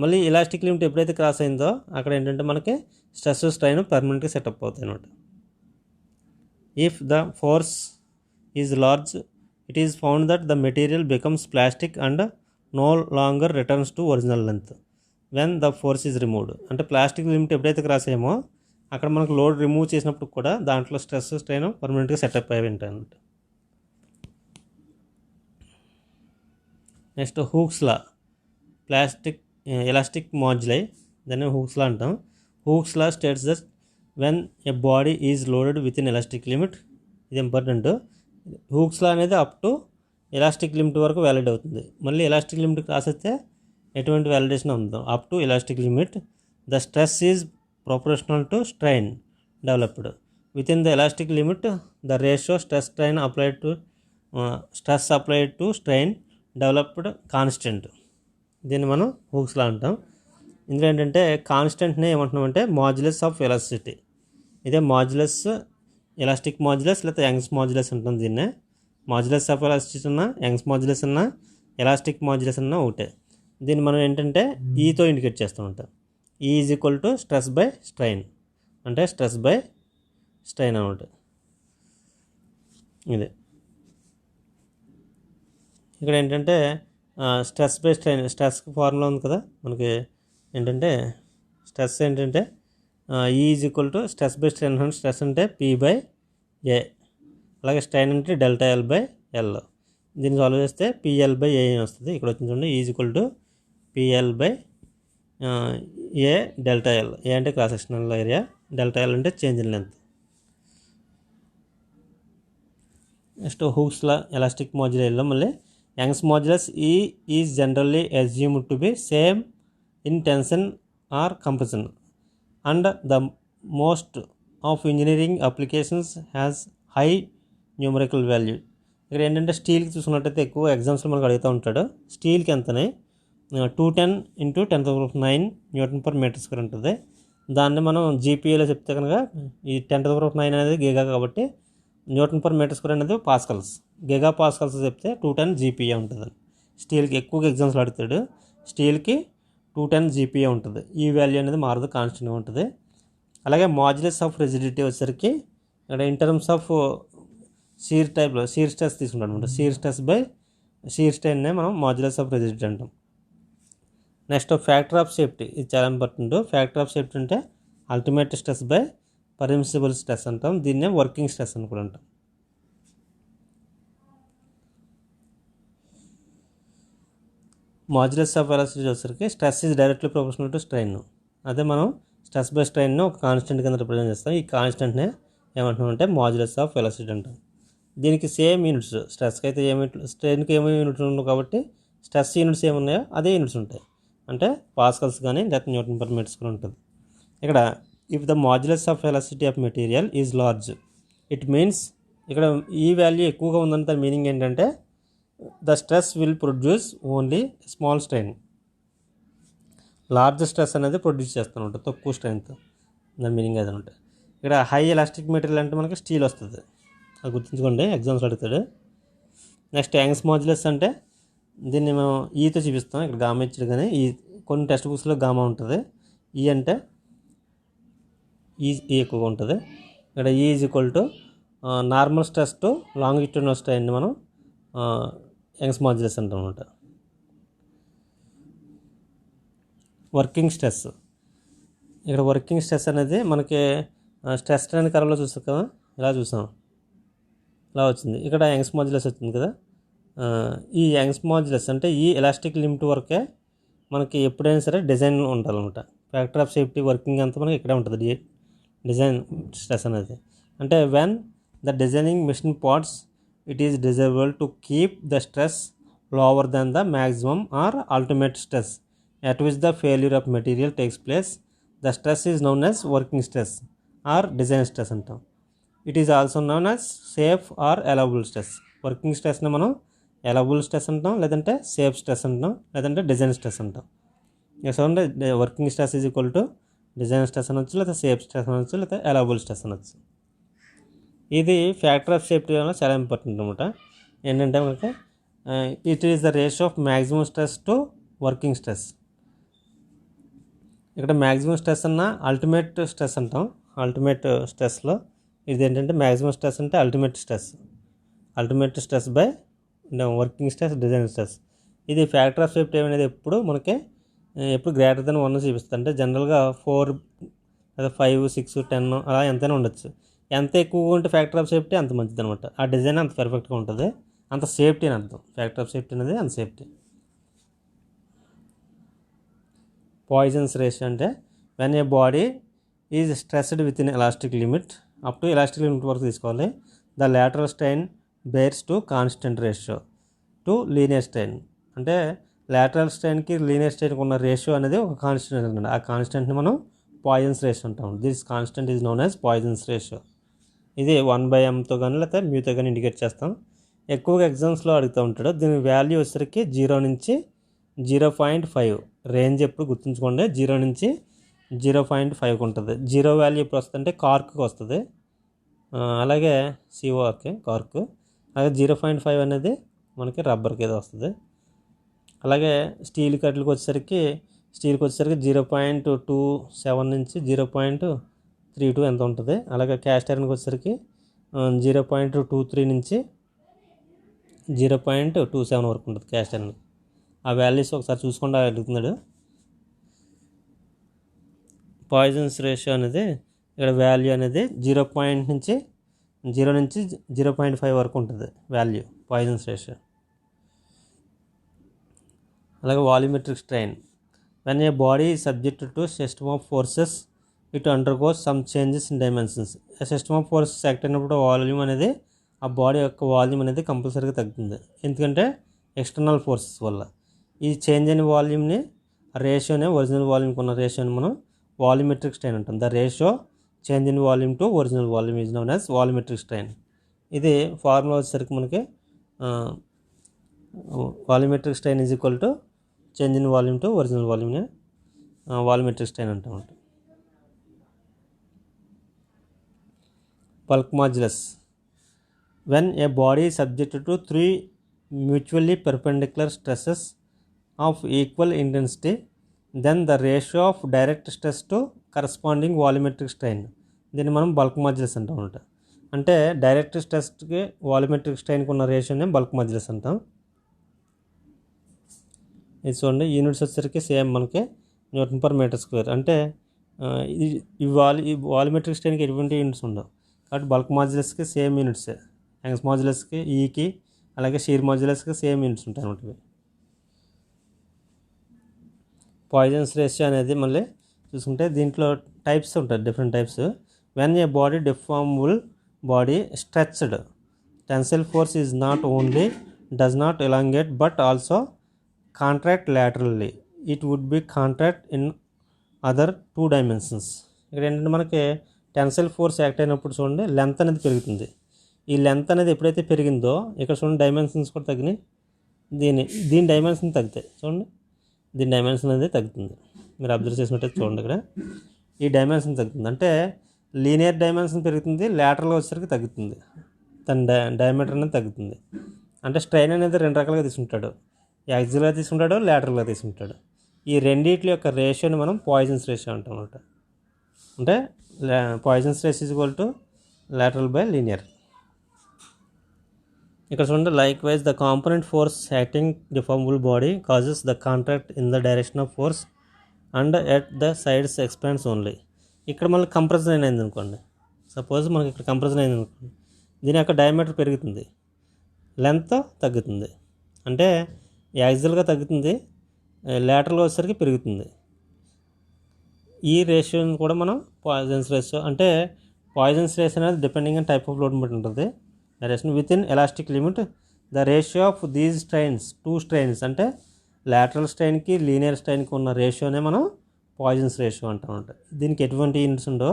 మళ్ళీ ఎలాస్టిక్ లిమిట్ ఎప్పుడైతే క్రాస్ అయిందో అక్కడ ఏంటంటే మనకి స్ట్రెస్ స్ట్రెయిన్ పర్మనెంట్గా సెటప్ అవుతాయి అన్నమాట. If the force is large it is found that the material becomes plastic and no longer returns to original length when the force is removed. అంటే plastic limit ఎప్పుడైతే cross అయ్యామో అక్కడ మనకు load remove చేసినప్పుడు కూడా దాంట్లో స్ట్రెస్ స్ట్రెయిన్ పర్మనెంట్గా setup అయ్యి ఉంటాయి అన్నమాట. నెక్స్ట్ హూక్స్ లా. ప్లాస్టిక్ ఎలాస్టిక్ మాడ్యులై, దాన్ని హూక్స్ లా అంటాం. Hooks law states that when a body is loaded with in elastic limit, ఇది ఇంపార్టెంట్. హూక్స్ లా అనేది అప్ టు ఎలాస్టిక్ లిమిట్ వరకు వ్యాలిడ్ అవుతుంది. మళ్ళీ ఎలాస్టిక్ లిమిట్ క్రాస్ అయితే ఎటువంటి వ్యాలిడేషన్ ఉందో up to elastic limit the stress is proportional to strain developed within the elastic limit. The ratio stress applied to strain developed constant. దీన్ని మనం hooks లా అంటాం. ఇందులో ఏంటంటే కాన్స్టెంట్ని ఏమంటున్నామంటే మాడ్యులస్ ఆఫ్ ఎలాస్టిసిటీ. ఇదే modulus, elastic modulus లేదా Young's modulus ఉంటుంది. దీన్నే modulus of elasticity ఉన్న, యంగ్స్ మాడ్యులస్ ఉన్న, ఎలాస్టిక్ మాడ్యులస్ ఉన్న ఒకటే. దీన్ని మనం ఏంటంటే ఈతో ఇండికేట్ చేస్తూ ఉంటాం. E is equal to stress by strain, అంటే స్ట్రెస్ బై స్ట్రెయిన్ అనమాట. ఇది ఇక్కడ ఏంటంటే స్ట్రెస్ బై స్ట్రెయిన్, స్ట్రెస్కి ఫార్ములా ఉంది కదా మనకి, ఏంటంటే స్ట్రెస్ ఏంటంటే E is equal to stress by strain. Stress అంటే పీ బై ఏ, అలాగే స్ట్రెయిన్ అంటే డెల్టా ఎల్ బై ఎల్. దీన్ని సాల్వ్ చేస్తే పిఎల్ బై ఏ వస్తుంది. ఇక్కడ వచ్చింది చూడండి, is equal to PL by A delta L. A అంటే cross sectional area, delta L అంటే change in length. Next Hooke's law elastic మాడ్యులైలో మళ్ళీ Young's modulus E is generally assumed to be same in tension or compression and the most of engineering applications has high numerical value. ఇక్కడ ఏంటంటే స్టీల్కి చూసుకున్నట్టయితే ఎక్కువ ఎగ్జామ్స్లో మనకు అడుగుతూ ఉంటాడు. స్టీల్కి ఎంతనే 210 × 10⁹ న్యూటన్ పర్ మీటర్ స్క్వేర్ ఉంటుంది. దాన్ని మనం జీపీఏలో చెప్తే కనుక ఈ 10⁹ అనేది గిగా కాబట్టి న్యూటన్ పర్ మీటర్ స్క్వేర్ అనేది పాస్కల్స్, గిగా పాస్కల్స్ చెప్తే 210 జీపీఏ ఉంటుంది. స్టీల్కి ఎక్కువగా ఎగ్జామ్స్లో అడుగుతాడు. స్టీల్కి 210 జీపీఏ ఉంటుంది. ఈ వాల్యూ అనేది మారదు, కాన్స్టెంట్గా ఉంటుంది. అలాగే మాడ్యులస్ ఆఫ్ రిజిడిటీ వచ్చేసరికి ఇక్కడ ఇన్ టర్మ్స్ ఆఫ్ షీర్ టైప్లో షీర్ స్ట్రెస్ తీసుకుంటాం అనమాట. షీర్ స్ట్రెస్ బై షీర్ స్ట్రెయిన్నే మనం మాడ్యులస్ ఆఫ్ రిజిడిటీ అంటాం. నెక్స్ట్ ఫ్యాక్టర్ ఆఫ్ సేఫ్టీ, ఇది చాలా ఇంపార్టెంట్. ఫ్యాక్టర్ ఆఫ్ సేఫ్టీ అంటే ultimate stress by permissible stress అంటాం. దీన్నే వర్కింగ్ స్ట్రెస్ అని కూడా అంటాం. మాడ్యులస్ ఆఫ్ వెలాసిటీ వచ్చేసరికి stress is directly proportional to strain. అదే మనం స్ట్రెస్ బై స్ట్రెయిన్ ఒక కాన్స్టెంట్ కింద రిప్రజెంట్ చేస్తాం. ఈ కాన్స్టెంట్నే ఏమంటున్నాం అంటే మాడ్యులస్ ఆఫ్ వెలాసిటీ అంటాం. దీనికి సేమ్ యూనిట్స్, స్ట్రెస్కి అయితే ఏమి స్ట్రెయిన్కి ఏమి యూనిట్స్ ఉండవు కాబట్టి స్ట్రెస్ యూనిట్స్ ఏమున్నాయో అదే యూనిట్స్ ఉంటాయి. అంటే పాస్కల్స్ కానీ లేకపోతే న్యూటన్ పర్ మీటర్స్ కూడా ఉంటుంది. ఇక్కడ if the modulus of velocity of material is large, it means ఇక్కడ ఈ వాల్యూ ఎక్కువగా ఉందంటే దాని మీనింగ్ ఏంటంటే the stress will produce only small strain. Large stress అనేది ప్రొడ్యూస్ చేస్తూ ఉంటుంది తక్కువ స్ట్రెంగ్త్, దాని మీనింగ్ అదనమాట. ఇక్కడ హై ఎలాస్టిక్ మెటీరియల్ అంటే మనకి స్టీల్ వస్తుంది, అది గుర్తుంచుకోండి, ఎగ్జామ్స్ అడుగుతాడు. నెక్స్ట్ యంగ్స్ మాడ్యులస్ అంటే దీన్ని మనం ఈతో చూపిస్తాం. ఇక్కడ గామా ఇచ్చాడు కానీ ఈ కొన్ని టెక్స్ట్ బుక్స్లో గామా ఉంటుంది. ఈ అంటే ఈ ఎక్కువగా ఉంటుంది. ఇక్కడ ఈ is equal to normal stress to longitudinal strain మనం యంగ్స్ మాడ్యులస్ అంటాం అనమాట. వర్కింగ్ స్ట్రెస్, ఇక్కడ వర్కింగ్ స్ట్రెస్ అనేది మనకి స్ట్రెస్ స్ట్రెయిన్ కర్వ్లో చూస్తాం కదా, ఇలా చూసాం, ఇలా వచ్చింది. ఇక్కడ యంగ్స్ మాడ్యులస్ వచ్చింది కదా. ఈ యంగ్స్ మాడ్యులస్ అంటే ఈ ఎలాస్టిక్ లిమిట్ వరకే మనకి ఎప్పుడైనా సరే డిజైన్ ఉండాలన్నమాట. ఫ్యాక్టర్ ఆఫ్ సేఫ్టీ వర్కింగ్ అంతా మనకి ఇక్కడే ఉంటుంది, డిజైన్ స్ట్రెస్ అనేది. అంటే when the designing machine parts it is desirable to keep the stress lower than the maximum or ultimate stress at which the failure of material takes place. The stress is known as working stress or design stress అంటాం. It is also known as safe or allowable stress. Working స్ట్రెస్ని మనం allowable stress అంటాం, లేదంటే safe stress అంటాం, లేదంటే design stress అంటాం. అంటే working stress is equal to design stress అనొచ్చు, లేదా సేఫ్ స్ట్రెస్ అనొచ్చు, లేదా allowable స్ట్రెస్ అనొచ్చు. ఇది ఫ్యాక్టర్ ఆఫ్ సేఫ్టీ వల్ల చాలా ఇంపార్టెంట్ అనమాట. ఏంటంటే మనకి it is the ratio of maximum stress to working stress. ఇక్కడ మ్యాక్సిమం స్ట్రెస్ అన్న అల్టిమేట్ స్ట్రెస్ అంటాం. అల్టిమేట్ స్ట్రెస్లో ఇది ఏంటంటే మ్యాక్సిమం స్ట్రెస్ అంటే ultimate stress by working stress, design stress. ఇది ఫ్యాక్టర్ ఆఫ్ సేఫ్టీ అనేది ఎప్పుడు గ్రేటర్ దెన్ 1 చూపిస్తుంది. అంటే జనరల్గా 4 లేదా 5, 6, 10 అలా ఎంతైనా ఉండొచ్చు. ఎంత ఎక్కువగా ఉంటే ఫ్యాక్టర్ ఆఫ్ సేఫ్టీ అంత మంచిది అనమాట. ఆ డిజైన్ అంత పర్ఫెక్ట్గా ఉంటుంది, అంత సేఫ్టీ అని అర్థం. ఫ్యాక్టర్ ఆఫ్ సేఫ్టీ అనేది అంత సేఫ్టీ. పాయిజన్స్ రేషియో అంటే when a body is stressed with in elastic limit, up to elastic limit వరకు తీసుకోవాలి. The lateral strain bears to constant ratio to linear strain. అంటే లాటరల్ స్ట్రెయిన్కి లీనియర్ స్ట్రెయిన్కి ఉన్న ratio అనేది ఒక constant అనమాట. ఆ కాన్స్టెంట్ని మనం పాయిజన్స్ రేషియో అంటాం. This constant is known as poisons ratio. ఇది 1/mతో కానీ లేకపోతే మ్యూతో కానీ ఇండికేట్ చేస్తాం. ఎక్కువగా ఎగ్జామ్స్లో అడుగుతూ ఉంటాడు. దీని వాల్యూ వచ్చేసరికి 0 నుంచి 0.5 రేంజ్ ఎప్పుడు గుర్తుంచుకోండి. 0 నుంచి 0.5 ఉంటుంది. 0 వాల్యూ ఎప్పుడు వస్తుందంటే కార్క్కి వస్తుంది, అలాగే సిఓఆర్కి కార్క్. అలాగే 0.5 అనేది మనకి రబ్బర్కి ఏదో వస్తుంది. అలాగే స్టీల్కి వచ్చేసరికి 0.27 నుంచి 0.32 ఎంత ఉంటుంది. అలాగే క్యాస్ట్ ఐరన్కి వచ్చేసరికి 0.23 నుంచి 0.27 వరకు ఉంటుంది క్యాస్ట్ ఐరన్. ఆ వాల్యూస్ ఒకసారి చూసుకుంటూ అడుగుతున్నాడు. పాయిజన్స్ రేషియో అనేది ఇక్కడ వాల్యూ అనేది 0 నుంచి 0.5 వరకు ఉంటుంది వాల్యూ పాయిజన్స్ రేషియో. అలాగే volumetric strain. When a body is subjected to system of forces, it undergoes some changes in dimensions. A system of forces act అయినప్పుడు వాల్యూమ్ అనేది, ఆ బాడీ యొక్క వాల్యూమ్ అనేది కంపల్సరీగా తగ్గుతుంది. ఎందుకంటే ఎక్స్టర్నల్ ఫోర్సెస్ వల్ల. ఈ చేంజ్ అయిన వాల్యూమ్ని, రేషియోనే ఒరిజినల్ వాల్యూమ్కి ఉన్న రేషియోని మనం వాల్యూమెట్రిక్ స్ట్రెయిన్ అంటాం. The ratio change in volume to original volume is known as volumetric strain. ఇది ఫార్ములా వచ్చేసరికి మనకి volumetric strain is equal to change in volume to original వాల్యూమ్ని వాల్యూమెట్రిక్ స్ట్రెయిన్ అంటాం. Bulk modulus. When a body subjected to 3 mutually perpendicular stresses of equal intensity, then the ratio of direct stress to corresponding volumetric strain. దీన్ని మనం bulk modulus అంటాం అనమాట. అంటే direct స్ట్రెస్కి volumetric స్ట్రెయిన్కి ఉన్న రేషియోని bulk modulus అంటాం. ఇది చూడండి, యూనిట్స్ వచ్చేసరికి సేమ్ మనకి న్యూటన్ పర్ మీటర్ స్క్వేర్. అంటే ఈ వాల్యూమెట్రిక్ స్ట్రెయిన్కి ఎటువంటి యూనిట్స్ ఉండవు కాబట్టి బల్క్ మాడ్యులస్కి సేమ్ యూనిట్సే. యంగ్స్ మాడ్యులస్కి ఈకి అలాగే షీర్ మాడ్యులస్కి సేమ్ యూనిట్స్ ఉంటాయి అన్నమాట. పాయిజన్స్ రేషియో అనేది మళ్ళీ చూసుకుంటే దీంట్లో టైప్స్ ఉంటాయి, different types. When a body deformable body stretched, tensile force is not only does not elongate but also contract laterally. It would be contract in other 2 dimensions. ఇక్కడ ఏంటంటే మనకి టెన్సైల్ ఫోర్స్ యాక్ట్ అయినప్పుడు చూడండి length అనేది పెరుగుతుంది. ఈ length అనేది ఎప్పుడైతే పెరిగిందో ఇక్కడ చూడండి డైమెన్షన్స్ కూడా తగ్గినాయి. దీని డైమెన్షన్ తగ్గుతాయి చూడండి, దీని డైమెన్షన్ అనేది తగ్గుతుంది. మీరు అబ్జర్వ్ చేసినట్టయితే చూడండి ఇక్కడ ఈ డైమెన్షన్ తగ్గుతుంది. అంటే లీనియర్ డైమెన్షన్ పెరుగుతుంది, లాటరల్గా వచ్చేసరికి తగ్గుతుంది, దాని డయామీటర్ అనేది తగ్గుతుంది. అంటే స్ట్రెయిన్ అనేది 2 రకాలుగా తీసుకుంటాడు, యాక్సిల్గా తీసుకుంటాడు, లాటరల్గా తీసుకుంటాడు. ఈ రెండింటి యొక్క రేషియోని మనం పాయిజన్స్ రేషియో అంటాం అన్నమాట. అంటే Poisson's ratio is equal to lateral by linear. ఇక్కడ చూడండి, likewise the component force acting deformable body causes the contract in the direction of force and at the sides expands only. ఇక్కడ మళ్ళీ compression అయింది అనుకోండి, suppose మనకి ఇక్కడ compression అయింది అనుకోండి, దీని యొక్క డయామీటర్ పెరుగుతుంది, లెంత్ తగ్గుతుంది. అంటే యాక్సిల్గా తగ్గుతుంది, లాటరల్గా వచ్చేసరికి పెరుగుతుంది. ఈ రేషియోని కూడా మనం పాయిజన్స్ రేషియో అంటే పాయిజన్స్ రేషియో అనేది depending on type of load బట్టి ఉంటుంది. Ratio with in elastic limit the ratio of these strains 2 strains అంటే లాటరల్ స్ట్రెయిన్కి లీనియర్ స్ట్రెయిన్కి ఉన్న రేషియోనే మనం పాయిజన్స్ రేషియో అంటాం అనమాట. దీనికి ఎటువంటి యూనిట్స్ ఉండో,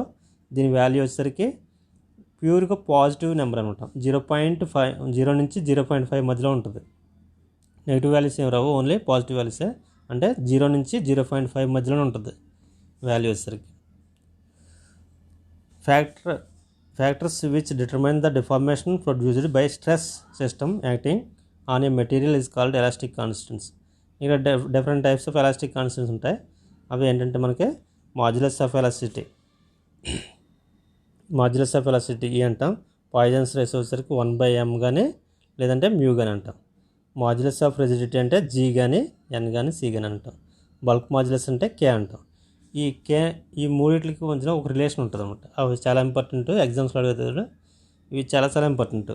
దీని వాల్యూ వచ్చేసరికి ప్యూర్గా పాజిటివ్ నెంబర్ అనమాట. 0 నుంచి 0.5 మధ్యలో ఉంటుంది. నెగిటివ్ వాల్యూస్ ఏమి రావు, ఓన్లీ పాజిటివ్ వాల్యూసే. అంటే 0 నుంచి 0.5 మధ్యలోనే ఉంటుంది వాల్యూ వచ్చేసరికి. Factors which determine the deformation produced by stress system acting on a material is called elastic constants. ఇక్కడ different types of elastic constants ఉంటాయి. అవి ఏంటంటే మనకి modulus of elasticity, modulus of elasticity E అంటాం. పాయిజన్స్ రేషియో వచ్చేసరికి 1/m కానీ లేదంటే mu కానీ అంటాం. మాడ్యులస్ ఆఫ్ రిజిడిటీ అంటే G కానీ N కానీ C కానీ అంటాం. బల్క్ మాడ్యులస్ అంటే K అంటాం. ఈ మూడింటికి మధ్యన ఒక రిలేషన్ ఉంటుంది అనమాట. అవి చాలా ఇంపార్టెంట్, ఎగ్జామ్స్లో అడుగుతాడు. ఇవి చాలా చాలా ఇంపార్టెంట్,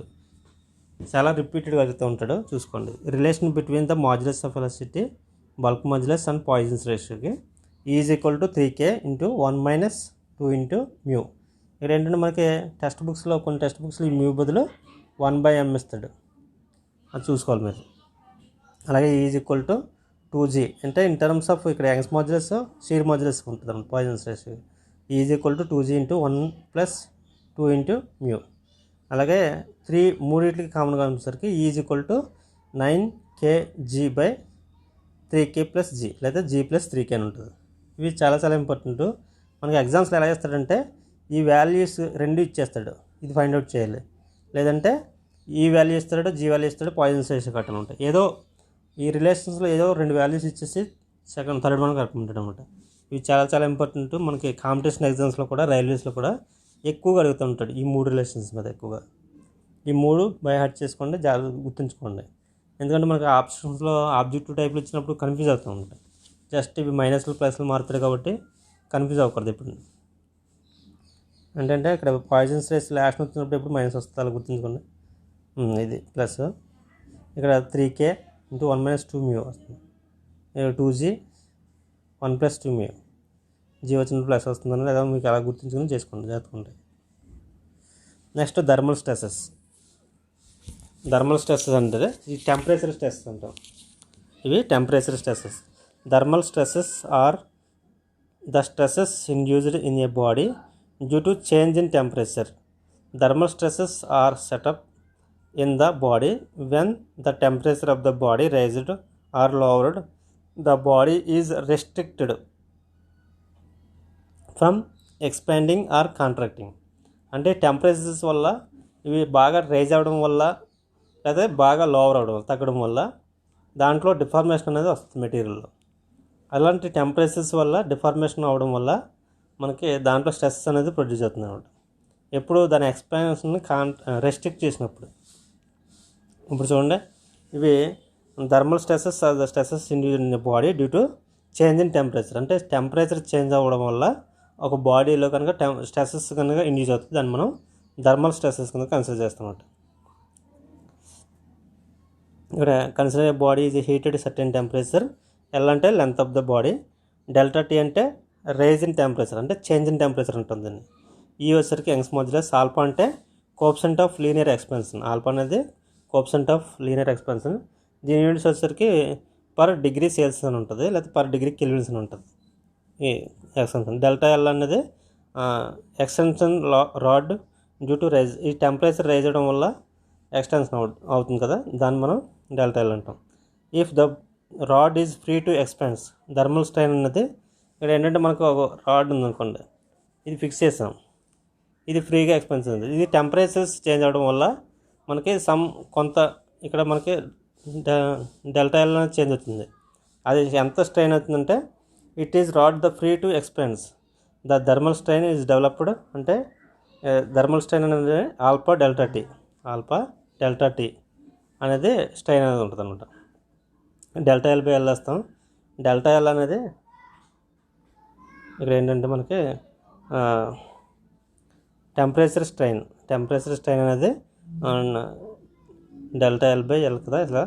చాలా రిపీటెడ్గా అడుగుతూ ఉంటాడు. చూసుకోండి, relation between the modulus of elasticity, bulk modulus and Poisson's రేషియోకి is equal to 3K into 1 - 2 into mu. ఇక్కడ ఏంటంటే మనకి టెక్స్ట్ బుక్స్లో కొన్ని టెక్స్ట్ బుక్స్లో ఈ మ్యూ బదులు 1/m ఇస్తాడు, అది చూసుకోవాలి మీరు. అలాగే ఈజ్ ఈక్వల్ టు 2G అంటే ఇన్ టర్మ్స్ ఆఫ్ ఇక్కడ యంగ్స్ మాడ్యులస్ షీర్ మాడ్యులస్ ఉంటుంది అన్నమాట. Poisons ratio is equal to 2G into 1 + 2 into mu. అలాగే 3 మూడింటికి కామన్గా వచ్చేసరికి is equal to 9kg/3k + G లేదా G + 3k అని ఉంటుంది. ఇవి చాలా చాలా ఇంపార్టెంట్. మనకి ఎగ్జామ్స్లో ఎలా చేస్తాడంటే ఈ వాల్యూస్ 2 ఇచ్చేస్తాడు, ఇది ఫైండ్ అవుట్ చేయాలి. లేదంటే ఈ వాల్యూ ఇస్తాడు, G వాల్యూ ఇస్తాడు, పాయిజన్స్ రేషియో కట్టను ఉంటాయి. ఏదో ఈ రిలేషన్స్లో ఏదో 2 వాల్యూస్ ఇచ్చేసి థర్డ్ వన్ కట్టుకుంటాడు అనమాట. ఇవి చాలా చాలా ఇంపార్టెంట్. మనకి కాంపిటీషన్ ఎగ్జామ్స్లో కూడా, రైల్వేస్లో కూడా ఎక్కువగా అడుగుతూ ఉంటాడు ఈ 3 రిలేషన్స్ మీద ఎక్కువగా. ఈ 3 బై హార్ట్ చేసుకోండి, జాగ్రత్తగా గుర్తుంచుకోండి. ఎందుకంటే మనకి ఆప్షన్స్లో ఆబ్జెక్టివ్ టైప్లు ఇచ్చినప్పుడు కన్ఫ్యూజ్ అవుతూ ఉంటాయి. జస్ట్ ఇవి మైనస్లు ప్లస్లు మారుతాడు కాబట్టి కన్ఫ్యూజ్ అవ్వకూడదు ఇప్పుడు. ఏంటంటే ఇక్కడ పాయిజన్స్ రేషియో లాస్ట్ వచ్చినప్పుడు ఎప్పుడు మైనస్ వస్తుంది, అలా గుర్తుంచుకోండి. ఇది ప్లస్, ఇక్కడ 3K ఇంటూ 1 - 2 మ్యూ వస్తుంది. ఇక్కడ 2G 1 + 2 మ్యూ, G వచ్చినప్పుడు ప్లస్ వస్తుందని లేదా మీకు అలా గుర్తుంచుకొని చేసుకోండి, జాగ్రత్తగా. Next thermal stresses. Thermal stresses అంటే ఈ టెంపరేచర్ స్ట్రెసెస్ అంటాం. ఇవి temperature stresses. Thermal stresses are the stresses induced in a body due to change in temperature. Thermal stresses are set up in the body when the temperature of the body raised or lowered, the body is restricted from expanding or contracting. అంటే temperatures వల్ల ఇవి బాగా rise అవ్వడం వల్ల లేదా బాగా lower అవ్వడం వల్ల, తగ్గడం వల్ల దాంట్లో డిఫార్మేషన్ అనేది వస్తుంది మెటీరియల్లో. అలాంటి టెంపరేచర్స్ వల్ల డిఫార్మేషన్ అవ్వడం వల్ల మనకి దాంట్లో స్ట్రెస్ అనేది ప్రొడ్యూస్ అవుతుంది అన్నమాట. ఎప్పుడు దాని ఎక్స్పాన్షన్ని రెస్ట్రిక్ట్ చేసినప్పుడు. ఇప్పుడు చూడండి, ఇవి thermal stresses induced in the body due to change in temperature. అంటే టెంపరేచర్ చేంజ్ అవ్వడం వల్ల ఒక బాడీలో కనుక స్ట్రెసెస్ కనుక ఇండ్యూస్ అవుతుంది, దాన్ని మనం థర్మల్ స్ట్రెసెస్ కనుక కన్సిడర్ చేస్తామన్నమాట. ఇక్కడ consider a body is heated certain temperature. L అంటే length of the body, delta T అంటే రైజ్ ఇన్ టెంపరేచర్, అంటే చేంజ్ ఇన్ టెంపరేచర్ ఉంటుందండి. ఈ వచ్చేసరికి యంగ్స్ మాడ్యులస్. ఆల్ఫా అంటే coefficient of linear expansion. Alpha అనేది కోఎఫిషియంట్ ఆఫ్ లీనియర్ ఎక్స్పాన్షన్. దీని units వచ్చేసరికి per degree Celsius అని ఉంటుంది, లేకపోతే పర్ డిగ్రీ కెల్విన్స్ అని ఉంటుంది ఈ ఎక్స్టెన్షన్. డెల్టా ఎల్ అనేది extension rod due to rise. ఈ టెంపరేచర్ రైజ్ అవ్వడం వల్ల ఎక్స్టెన్షన్ అవుతుంది కదా, దాన్ని మనం డెల్టా ఎల్ అంటాం. If the rod is free to expanse, thermal strain అనేది ఇక్కడ ఏంటంటే మనకు ఒక రాడ్ ఉందనుకోండి, ఇది ఫిక్స్ చేసాం, ఇది ఫ్రీగా ఎక్స్పాన్స్ ఉంది. ఇది టెంపరేచర్స్ చేంజ్ అవ్వడం వల్ల మనకి కొంత ఇక్కడ మనకి డెల్టా ఎల్ అనేది చేంజ్ అవుతుంది. అది ఎంత స్ట్రెయిన్ అవుతుందంటే it is rod the free to expanse, the thermal strain is developed. అంటే థర్మల్ స్ట్రెయిన్ అనేది ఆల్ఫా డెల్టా టీ అనేది స్ట్రెయిన్ అనేది ఉంటుంది అనమాట. డెల్టా ఎల్ బై ఎల్ వేస్తాం. డెల్టా ఎల్ అనేది ఇక్కడ ఏంటంటే మనకి టెంపరేచర్ స్ట్రెయిన్ అనేది డెల్టా ఎల్ బై ఎల్ కదా. ఇలా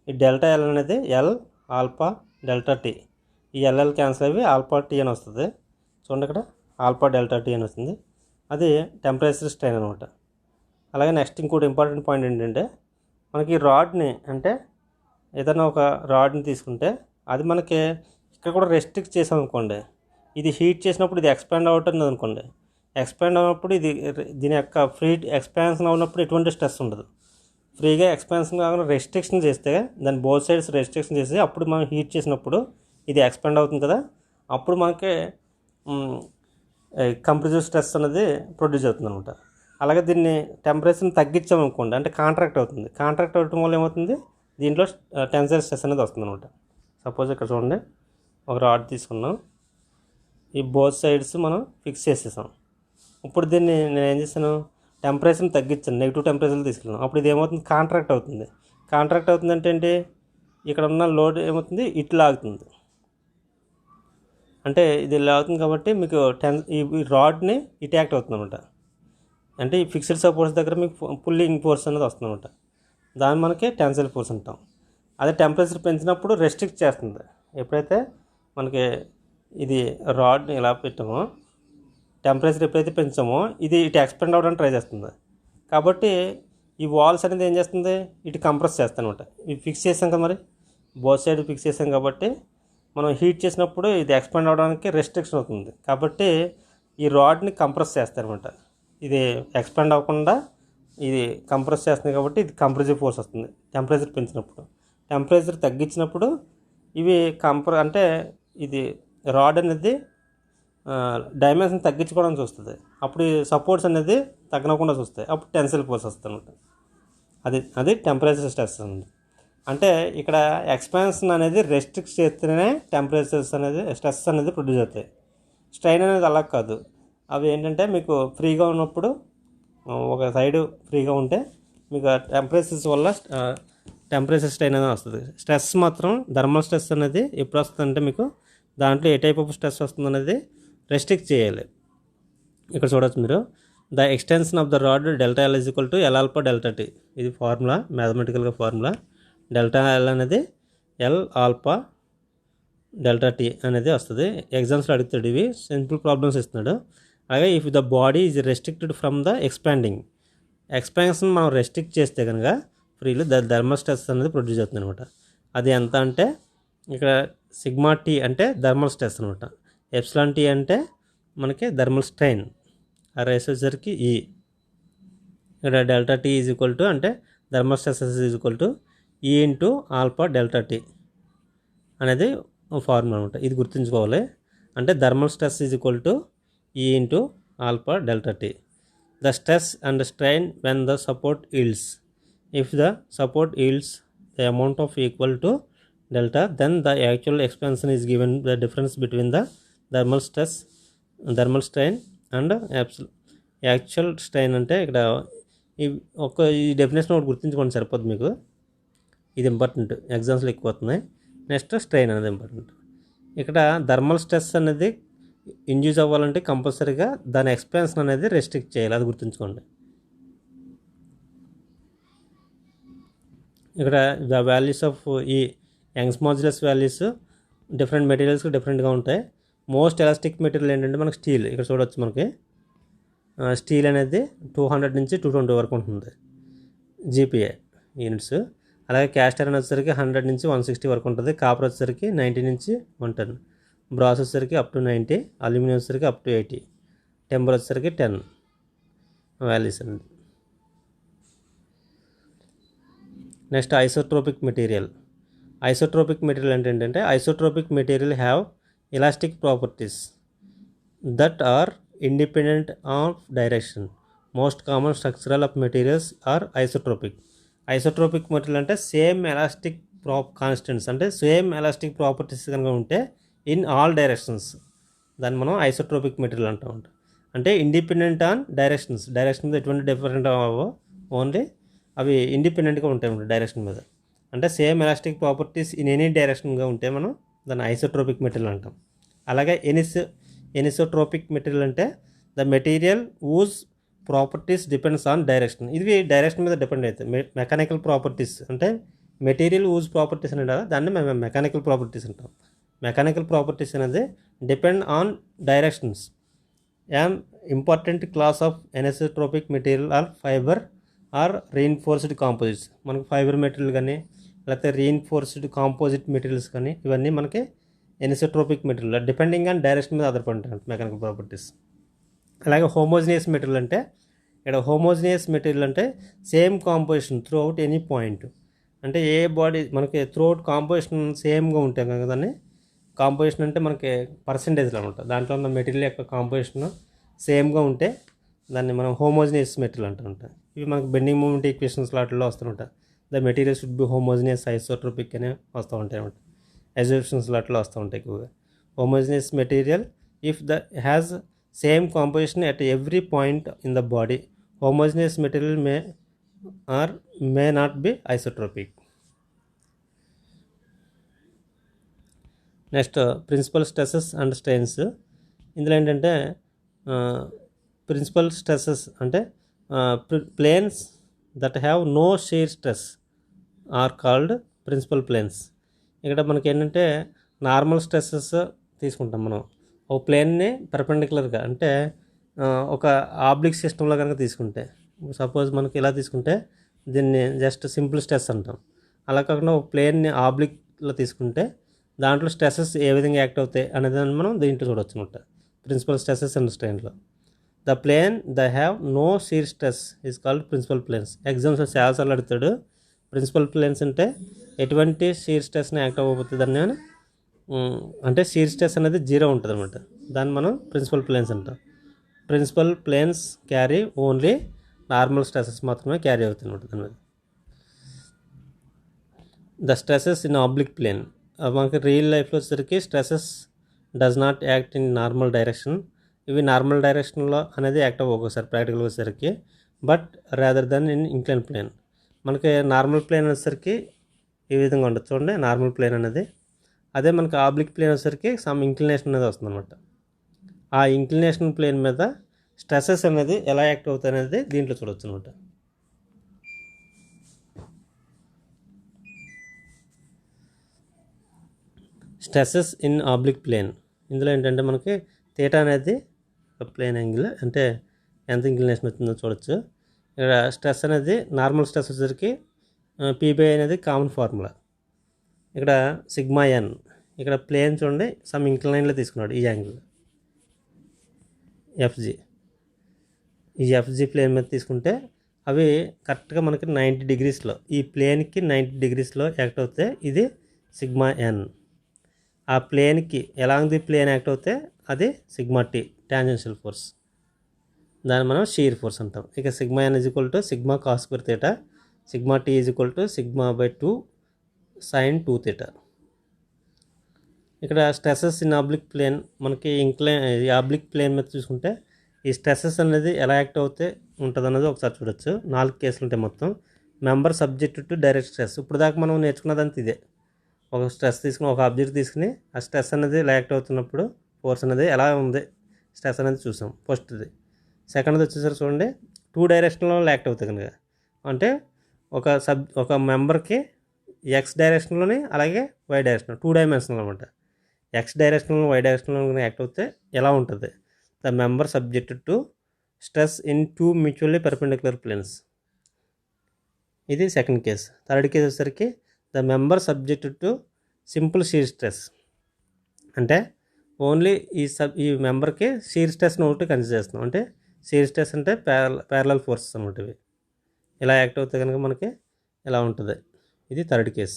ఈ డెల్టా ఎల్ అనేది ఎల్ ఆల్ఫా డెల్టా టీ, ఈ ఎల్ఎల్ క్యాన్సిల్ అయ్యి ఆల్ఫా టీ అని వస్తుంది. చూడండి, ఇక్కడ ఆల్ఫా డెల్టా టీ అని వస్తుంది, అది టెంపరేచర్ స్ట్రెయిన్ అనమాట. అలాగే నెక్స్ట్ ఇంకోటి ఇంపార్టెంట్ పాయింట్ ఏంటంటే మనకి రాడ్ని, అంటే ఏదైనా ఒక రాడ్ని తీసుకుంటే అది మనకి ఇక్కడ కూడా రెస్ట్రిక్ట్ చేసాం అనుకోండి, ఇది హీట్ చేసినప్పుడు ఇది ఎక్స్పాండ్ అవుతుంది అనుకోండి, ఎక్స్పాండ్ అయినప్పుడు ఇది దీని యొక్క ఫ్రీ ఎక్స్పాన్షన్ అవునప్పుడు ఎటువంటి స్ట్రెస్ ఉండదు. ఫ్రీగా ఎక్స్పాన్షన్ కాకుండా రెస్ట్రిక్షన్ చేస్తే, దాని బోత్ సైడ్స్ రెస్ట్రిక్షన్ చేసి అప్పుడు మనం హీట్ చేసినప్పుడు ఇది ఎక్స్పాండ్ అవుతుంది కదా, అప్పుడు మనకి కంప్రెసివ్ స్ట్రెస్ అనేది ప్రొడ్యూస్ అవుతుంది అనమాట. అలాగే దీన్ని టెంపరేచర్ని తగ్గించామనుకోండి, అంటే కాంట్రాక్ట్ అవుతుంది. కాంట్రాక్ట్ అవ్వడం వల్ల ఏమవుతుంది, దీంట్లో టెన్సైల్ స్ట్రెస్ అనేది వస్తుంది అనమాట. సపోజ్ ఇక్కడ చూడండి, ఒక రాడ్ తీసుకున్నాం, ఈ బోత్ సైడ్స్ మనం ఫిక్స్ చేసేసాం. ఇప్పుడు దీన్ని నేను ఏం చేశాను, టెంపరేచర్ని తగ్గించాను, నెగిటివ్ టెంపరేచర్లు తీసుకెళ్ళాను. అప్పుడు ఇది ఏమవుతుంది, కాంట్రాక్ట్ అవుతుంది. కాంట్రాక్ట్ అవుతుంది అంటే ఏంటి, ఇక్కడ ఉన్న లోడ్ ఏమవుతుంది, ఇట్లా ఆగుతుంది. అంటే ఇది ఇలా అవుతుంది కాబట్టి మీకు ఈ రాడ్ని ఇటు యాక్ట్ అవుతుంది అనమాట. అంటే ఈ ఫిక్స్డ్ సపోర్ట్స్ దగ్గర మీకు పుల్లింగ్ ఫోర్స్ అనేది వస్తుంది అనమాట. దాన్ని మనకి టెన్సైల్ ఫోర్స్ అంటాం. అదే టెంపరేచర్ పెంచినప్పుడు రెస్ట్రిక్ట్ చేస్తుంది. ఎప్పుడైతే మనకి ఇది రాడ్ని ఇలా పెట్టామో, టెంపరేచర్ ఎప్పుడైతే పెంచామో ఇది ఇటు ఎక్స్పెండ్ అవ్వడానికి ట్రై చేస్తుంది. కాబట్టి ఈ వాల్స్ అనేది ఏం చేస్తుంది, ఇటు కంప్రెస్ చేస్తాను అనమాట. ఇవి ఫిక్స్ చేసాం కదా, మరి బోత్ సైడ్ ఫిక్స్ చేసాం కాబట్టి మనం హీట్ చేసినప్పుడు ఇది ఎక్స్పాండ్ అవ్వడానికి రెస్ట్రిక్షన్ అవుతుంది. కాబట్టి ఈ రాడ్ని కంప్రెస్ చేస్తారనమాట. ఇది ఎక్స్పాండ్ అవ్వకుండా ఇది కంప్రెస్ చేస్తుంది కాబట్టి ఇది కంప్రెసివ్ ఫోర్స్ వస్తుంది టెంపరేచర్ పెంచినప్పుడు. టెంపరేచర్ తగ్గించినప్పుడు ఇవి అంటే ఇది రాడ్ అనేది డైమెన్షన్ తగ్గించుకోవడానికి చూస్తుంది. అప్పుడు ఈ సపోర్ట్స్ అనేది తగ్గనకుండా చూస్తాయి. అప్పుడు టెన్సైల్ ఫోర్స్ వస్తుంది అనమాట. అది టెంపరేచర్ స్ట్రెస్ ఉంది. అంటే ఇక్కడ ఎక్స్పాన్షన్ అనేది రెస్ట్రిక్ట్ చేస్తేనే టెంపరేచర్స్ అనేది స్ట్రెస్ అనేది ప్రొడ్యూస్ అవుతాయి. స్ట్రైన్ అనేది అలా కాదు. అవి ఏంటంటే మీకు ఫ్రీగా ఉన్నప్పుడు ఒక సైడు ఫ్రీగా ఉంటే మీకు టెంపరేచర్స్ వల్ల టెంపరేచర్ స్ట్రైన్ అనేది వస్తుంది. స్ట్రెస్ మాత్రం థర్మల్ స్ట్రెస్ అనేది ఎప్పుడు వస్తుందంటే మీకు దాంట్లో ఏ టైప్ ఆఫ్ స్ట్రెస్ వస్తుంది అనేది రెస్ట్రిక్ట్ చేయాలి. ఇక్కడ చూడవచ్చు మీరు, the extension of the rod delta L is equal to L alpha delta tea. ఇది ఫార్ములా, మ్యాథమెటికల్గా ఫార్ములా. డెల్టా ఎల్ అనేది ఎల్ ఆల్ఫా డెల్టా టీ అనేది వస్తుంది. ఎగ్జామ్స్లో అడుగుతాడు, ఇవి సింపుల్ ప్రాబ్లమ్స్ ఇస్తున్నాడు. అలాగే if the body is restricted from the expansion మనం రెస్ట్రిక్ట్ చేస్తే కనుక ఫ్రీలో థర్మల్ స్ట్రెస్ అనేది ప్రొడ్యూస్ అవుతుంది అనమాట. అది ఎంత అంటే ఇక్కడ సిగ్మా టీ అంటే థర్మల్ స్ట్రెస్ అనమాట, ఎప్సిలాన్ టీ అంటే మనకి థర్మల్ స్ట్రెయిన్, ఆ రేసరికి ఈ ఇక్కడ delta T is equal to అంటే thermal stress is equal to E into alpha delta T అనేది ఫార్ములా అనమాట. ఇది గుర్తుంచుకోవాలి. అంటే thermal stress is equal to E into alpha delta T. The stress and strain when the support yields. If the support yields the amount of equal to delta, then the actual expansion is given the difference between the thermal strain and actual strain అంటే ఇక్కడ ఈ definition ఒకటి గుర్తుంచుకోండి సరిపోద్ది మీకు. ఇది important, ఎగ్జామ్స్లో ఎక్కువ వస్తున్నాయి. నెక్స్ట్ స్ట్రెయిన్ అనేది ఇంపార్టెంట్. ఇక్కడ థర్మల్ స్ట్రెస్ అనేది ఇండ్యూస్ అవ్వాలంటే కంపల్సరీగా దాని ఎక్స్పాన్షన్ అనేది రెస్ట్రిక్ట్ చేయాలి, అది గుర్తుంచుకోండి. ఇక్కడ ద వాల్యూస్ ఆఫ్ ఈ యంగ్స్ మాడ్యులస్ వాల్యూస్ డిఫరెంట్ మెటీరియల్స్కి డిఫరెంట్గా ఉంటాయి. మోస్ట్ ఎలాస్టిక్ మెటీరియల్ ఏంటంటే మనకి స్టీల్. ఇక్కడ చూడవచ్చు మనకి స్టీల్ అనేది 200 నుంచి 220 వరకు ఉంటుంది జీపీఏ యూనిట్స్. అలాగే క్యాస్ట్ ఐరన్ వచ్చేసరికి 100 నుంచి 160 వరకు ఉంటుంది. కాపర్ వచ్చేసరికి 90 నుంచి 110, బ్రాస్ వచ్చేసరికి అప్ టు 90, అల్యూమినియం వచ్చేసరికి అప్ టు 80, టెంపర్ వచ్చేసరికి 10 వాల్యూస్ అనేది. Next isotropic material. Isotropic material ఏంటంటే isotropic material have elastic properties that are independent of direction. Most common structural of materials are isotropic. Isotropic material అంటే same elastic constants అంటే same elastic properties కనుక ఉంటే in all directions దాన్ని మనం isotropic material అంటూ ఉంటాం. అంటే ఇండిపెండెంట్ ఆన్ డైరెక్షన్స్ ఎటువంటి డిఫరెంట్ అవ్వవు, ఓన్లీ అవి ఇండిపెండెంట్గా ఉంటాయి డైరెక్షన్ మీద. అంటే same elastic properties in any డైరెక్షన్గా ఉంటే మనం దాన్ని ఐసోట్రోపిక్ మెటీరియల్ అంటాం. అలాగే ఎనిసోట్రోపిక్ మెటీరియల్ అంటే the material whose properties depends on direction. ఇది డైరెక్షన్ మీద డిపెండ్ అవుతుంది. మెకానికల్ ప్రాపర్టీస్ అంటే మెటీరియల్ ఊజ్ ప్రాపర్టీస్ అనేది దాన్ని మేము మెకానికల్ ప్రాపర్టీస్ అంటాం. మెకానికల్ ప్రాపర్టీస్ అనేది depend on directions. An important class of anisotropic material are fibre or reinforced composites. మనకు ఫైబర్ మెటీరియల్ కానీ లేకపోతే రీఇన్ఫోర్స్డ్ కాంపోజిట్ మెటీరియల్స్ కానీ ఇవన్నీ మనకి anisotropic material depending on direction మీద ఆధారపడి ఉంటాయి మెకానికల్ ప్రాపర్టీస్. అలాగే హోమోజినియస్ మెటీరియల్ అంటే ఇక్కడ హోమోజినియస్ మెటీరియల్ అంటే same composition throughout any point. అంటే ఏ బాడీ మనకి త్రూ అవుట్ కాంపోజిషన్ సేమ్గా ఉంటాయి కదా, దాన్ని కాంపోజిషన్ అంటే మనకి పర్సంటేజ్లో ఉంటుంది. దాంట్లో ఉన్న మెటీరియల్ యొక్క కాంపోజిషన్ సేమ్గా ఉంటే దాన్ని మనం హోమోజినియస్ మెటీరియల్ అంటూ ఉంటాం. ఇవి మనకి బెండింగ్ మూమెంట్ ఈక్వేషన్స్ వాటిల్లో వస్తుంటాయి. The material should be homogeneous isotropic అనే వస్తూ ఉంటాయి అన్నమాట. ఎగ్జిబిషన్స్ అట్లా వస్తూ ఉంటాయి ఎక్కువగా. Homogeneous material if the has same composition at every point in the body. Homogeneous material may not be isotropic. Next principal stresses and strains. ఇందులో ఏంటంటే ప్రిన్సిపల్ స్ట్రెసెస్ అంటే planes that have no shear stress are called principal planes. ఇక్కడ మనకి ఏంటంటే normal stresses తీసుకుంటాం మనం ఒక ప్లేన్ని పర్పెండిక్యులర్గా, అంటే ఒక ఆబ్లిక్ సిస్టంలో కనుక తీసుకుంటే, సపోజ్ మనకి ఇలా తీసుకుంటే దీన్ని జస్ట్ సింపుల్ స్ట్రెస్ అంటాం. అలా కాకుండా ఒక ప్లేన్ని ఆబ్లిక్లో తీసుకుంటే దాంట్లో స్ట్రెసెస్ ఏ విధంగా యాక్ట్ అవుతాయి అనేది మనం దీంట్లో చూడవచ్చు అనమాట. ప్రిన్సిపల్ స్ట్రెసెస్ అండ్ స్ట్రెయిన్లో the plane the have no shear stress is called principal planes. Exams చాలాసార్లు అడుగుతాడు. ప్రిన్సిపల్ ప్లేన్స్ అంటే ఎటువంటి షీర్ స్ట్రెస్ని యాక్ట్ అవ్వబోతుంది దాన్ని అంటే షీర్ స్ట్రెస్ అనేది 0 ఉంటుంది అనమాట. దాన్ని మనం ప్రిన్సిపల్ ప్లేన్స్ అంటాం. Principal planes carry only normal stresses మాత్రమే క్యారీ అవుతుంది అనమాట దాని మీద. The stresses in oblique plane. మనకి రియల్ లైఫ్లో వచ్చేసరికి stresses does not act in normal direction. ఇవి నార్మల్ డైరెక్షన్లో అనేది యాక్ట్ అవ్వవు ఒకసారి ప్రాక్టికల్ వచ్చేసరికి, but rather than in incline plane. మనకి నార్మల్ ప్లేన్ వచ్చేసరికి ఈ విధంగా ఉండదు చూడండి, నార్మల్ ప్లేన్ అనేది. అదే మనకి ఆబ్లిక్ ప్లేన్ వచ్చేసరికి సమ్ ఇంక్లినేషన్ అనేది వస్తుంది అనమాట. ఆ ఇంక్లినేషన్ ప్లేన్ మీద స్ట్రెసెస్ అనేది ఎలా యాక్ట్ అవుతాయి అనేది దీంట్లో చూడవచ్చు అనమాట. Stresses in oblique plane. ఇందులో ఏంటంటే మనకి థీటా అనేది ప్లేన్ యాంగిల్, అంటే ఎంత ఇంక్లినేషన్ వచ్చిందో చూడొచ్చు. ఇక్కడ స్ట్రెస్ అనేది నార్మల్ స్ట్రెస్ వచ్చేసరికి పీబై అనేది కామన్ ఫార్ములా. ఇక్కడ సిగ్మా ఎన్. ఇక్కడ ప్లేన్ చూడండి సమ్ ఇంక్లైన్లో తీసుకున్నాడు ఈ యాంగిల్ ఎఫ్జి. ఈ ఎఫ్జి ప్లేన్ మీద తీసుకుంటే అవి కరెక్ట్గా మనకి 90 డిగ్రీస్లో ఈ ప్లేన్కి 90 డిగ్రీస్లో యాక్ట్ అవుతే ఇది సిగ్మా ఎన్. ఆ ప్లేన్కి ఎలాంగ్ ది ప్లేన్ యాక్ట్ అవుతే అది సిగ్మా టీ టాంజెన్షియల్ ఫోర్స్, దాన్ని మనం షీర్ ఫోర్స్ అంటాం. ఇక sigma n is equal to sigma cos square theta, sigma T is equal to sigma by 2 sine 2 theta. ఇక్కడ స్ట్రెసెస్ ఇన్ ఆబ్లిక్ ప్లేన్ మనకి oblique plane మీద చూసుకుంటే ఈ స్ట్రెస్సెస్ అనేది ఎలా యాక్ట్ అవుతే ఉంటుంది అన్నది ఒకసారి చూడొచ్చు. 4 కేసులు ఉంటాయి మొత్తం. Member subject to direct stress. ఇప్పుడు దాకా మనం నేర్చుకున్నదంతా ఇదే. ఒక స్ట్రెస్ తీసుకుని ఒక ఆబ్జెక్ట్ తీసుకుని ఆ స్ట్రెస్ అనేది యాక్ట్ అవుతున్నప్పుడు ఫోర్స్ అనేది ఎలా ఉంది స్ట్రెస్ అనేది చూసాం ఫస్ట్ది. సెకండ్ది వచ్చేసరికి చూడండి 2 డైరెక్షన్లో యాక్ట్ అవుతుంది కనుక, అంటే ఒక మెంబర్కి ఎక్స్ డైరెక్షన్లోని అలాగే వై డైరెక్షన్ 2 డైమెన్షనల్ అనమాట. ఎక్స్ డైరెక్షన్లో వై డైరెక్షన్లో యాక్ట్ అవుతే ఎలా ఉంటుంది? The member subjected to stress in 2 mutually perpendicular planes. ఇది సెకండ్ కేస్. థర్డ్ కేస్ వచ్చేసరికి the member subjected to simple shear stress. అంటే ఓన్లీ ఈ మెంబర్కి షీర్ స్ట్రెస్ని ఒకటి కన్సిడర్ చేస్తున్నాం. అంటే షీర్ స్ట్రెస్ అంటే ప్యారలల్ ఫోర్సెస్ అనమాట. ఇవి ఇలా యాక్ట్ అవుతే కనుక మనకి ఎలా ఉంటుంది? ఇది థర్డ్ కేస్.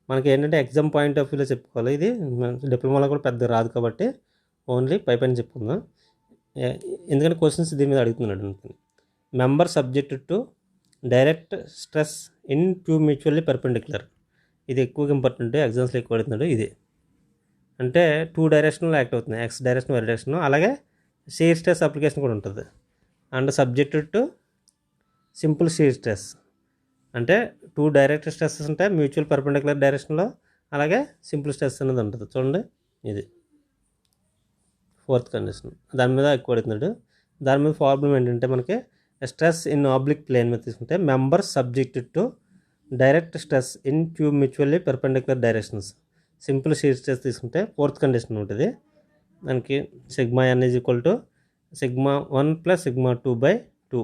మనకి ఏంటంటే ఎగ్జామ్ పాయింట్ ఆఫ్ వ్యూలో చెప్పుకోవాలి. ఇది డిప్లొమాలో కూడా పెద్ద రాదు కాబట్టి ఓన్లీ పైన చెప్పుకుందాం. ఎందుకంటే క్వశ్చన్స్ దీని మీద అడుగుతున్నాడు అనుకుని. Member subjected to direct stress in 2 mutually perpendicular. ఇది ఎక్కువగా ఇంపార్టెంట్, ఎగ్జామ్స్లో ఎక్కువ అడుగుతున్నాడు. ఇది అంటే 2 డైరెక్షన్లో యాక్ట్ అవుతుంది, ఎక్స్ డైరెక్షన్ వై డైరెక్షన్. అలాగే షీర్ స్ట్రెస్ అప్లికేషన్ కూడా ఉంటుంది. And subjected to simple shear stress అంటే 2 డైరెక్ట్ స్ట్రెస్సెస్ ఉంటాయి మ్యూచువల్ పర్పెండిక్యులర్ డైరెక్షన్లో, అలాగే సింపుల్ స్ట్రెస్ అనేది ఉంటుంది. చూడండి, ఇది ఫోర్త్ కండిషన్. దాని మీద ఎక్కువ అడుగుతున్నాడు. దాని మీద ప్రాబ్లం ఏంటంటే మనకి స్ట్రెస్ ఇన్ ఆబ్లిక్ ప్లేన్ మీద తీసుకుంటే member subjected to direct stress in 2 mutually perpendicular directions. Simple shear stress తీసుకుంటే ఫోర్త్ కండిషన్ ఉంటుంది. దానికి sigma n is equal to sigma 1 plus sigma 2/2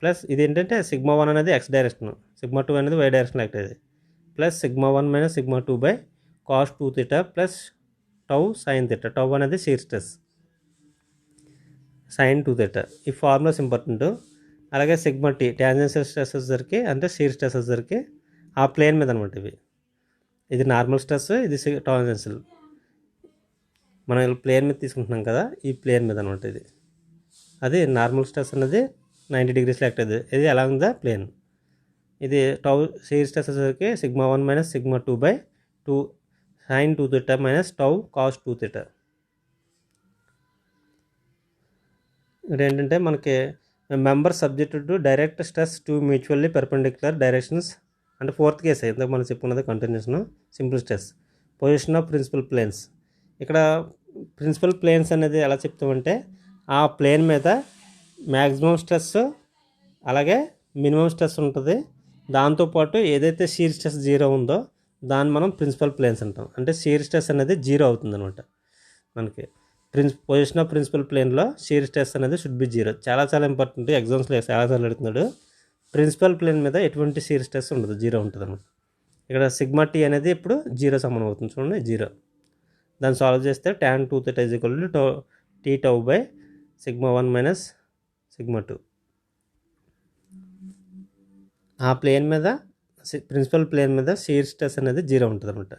plus ఇది ఏంటంటే సిగ్మా 1 అనేది ఎక్స్ డైరెక్షన్, సిగ్మా 2 అనేది Y direction act అయ్యేది, plus sigma 1 minus sigma 2/cos 2θ plus tau sine theta. Tau అనేది shear stress, sine 2θ. ఈ formulas important. అలాగే sigma T tangential stress వచ్చేసరికి అంటే షీర్ స్ట్రెస్ వచ్చేసరికి ఆ ప్లేన్ మీద అనమాట. ఇది నార్మల్ స్ట్రెస్, ఇది టాంజెన్షియల్. మనం ప్లేన్ మీద తీసుకుంటున్నాం కదా, ఈ ప్లేన్ మీద అనమాట. ఇది అది నార్మల్ స్ట్రెస్ అనేది 90 degrees యాక్ట్ అయ్యేది. ఇది ఎలా ఉందా ప్లేన్. ఇది టౌ షీర్ స్ట్రెస్ వచ్చేసరికి sigma 1 minus sigma 2/2 sine 2θ minus tau cos 2θ. ఇక్కడ ఏంటంటే మనకి member subjected to direct stress 2 mutually perpendicular directions. అంటే ఫోర్త్ కేసు ఇంతకు మనం చెప్పుకున్నది continuation. Simple stress position of principal planes. ఇక్కడ ప్రిన్సిపల్ ప్లేన్స్ అనేది ఎలా చెప్తామంటే ఆ ప్లేన్ మీద మ్యాక్సిమం స్ట్రెస్ అలాగే మినిమం స్ట్రెస్ ఉంటుంది. దాంతోపాటు ఏదైతే షీర్ స్ట్రెస్ 0 ఉందో దాన్ని మనం ప్రిన్సిపల్ ప్లేన్స్ అంటాం. అంటే షీర్ స్ట్రెస్ అనేది 0 అవుతుంది అనమాట. మనకి పొజిషన్ ఆఫ్ ప్రిన్సిపల్ ప్లేన్లో షీర్ స్ట్రెస్ అనేది షుడ్ బి 0. చాలా చాలా ఇంపార్టెంట్, ఎగ్జామ్స్లో చాలాసార్లు అడుగుతున్నాడు. ప్రిన్సిపల్ ప్లేన్ మీద ఎటువంటి షీర్ స్ట్రెస్ ఉండదు, 0 ఉంటుంది అనమాట. ఇక్కడ సిగ్మా టీ అనేది ఇప్పుడు 0 సమానం అవుతుంది. చూడండి 0. దాన్ని సాల్వ్ చేస్తే tan 2θ is equal to T tau by sigma 1 minus sigma 2. ఆ ప్లేన్ మీద ప్రిన్సిపల్ ప్లేన్ మీద షీర్ స్ట్రెస్ అనేది 0 ఉంటుంది అనమాట.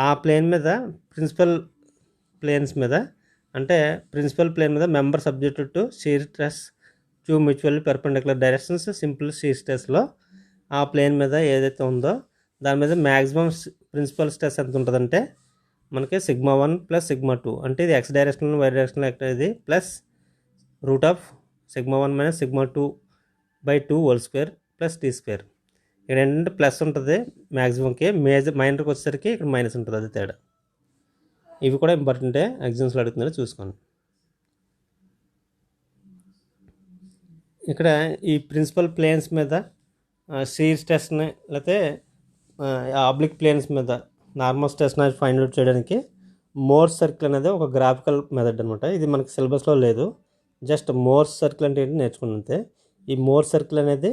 ఆ ప్లేన్ మీద ప్రిన్సిపల్ ప్లేన్స్ మీద అంటే ప్రిన్సిపల్ ప్లేన్ మీద member subjected to shear stress 2 mutually perpendicular directions simple shear స్ట్రెస్లో ఆ ప్లేన్ మీద ఏదైతే ఉందో దాని మీద మ్యాక్సిమం ప్రిన్సిపల్ స్ట్రెస్ ఎంత ఉంటుందంటే మనకి సిగ్మా 1 ప్లస్ సిగ్మా 2. అంటే ఇది ఎక్స్ డైరెక్షన్లో వై డైరెక్షన్లో యాక్ట్ అయ్యేది plus root of sigma 1 minus sigma 2/2 whole square plus T square. ఇక్కడ ఏంటంటే ప్లస్ ఉంటుంది మ్యాక్సిమంకి, మైనర్కి వచ్చేసరికి ఇక్కడ మైనస్ ఉంటుంది, అది తేడా. ఇవి కూడా ఇంపార్టెంటే, ఎగ్జామ్స్లో అడుగుతున్నారు, చూసుకోండి. ఇక్కడ ఈ ప్రిన్సిపల్ ప్లేన్స్ మీద షీర్ స్ట్రెస్ని లేకపోతే ఆబ్లిక్ ప్లేన్స్ మీద నార్మల్ స్ట్రెస్ని ఫైండ్ అవుట్ చేయడానికి మోర్స్ సర్కిల్ అనేది ఒక గ్రాఫికల్ మెథడ్ అనమాట. ఇది మనకి సిలబస్లో లేదు, జస్ట్ మోర్స్ సర్కిల్ అంటే ఏంటి నేర్చుకున్నంతే. ఈ మోర్స్ సర్కిల్ అనేది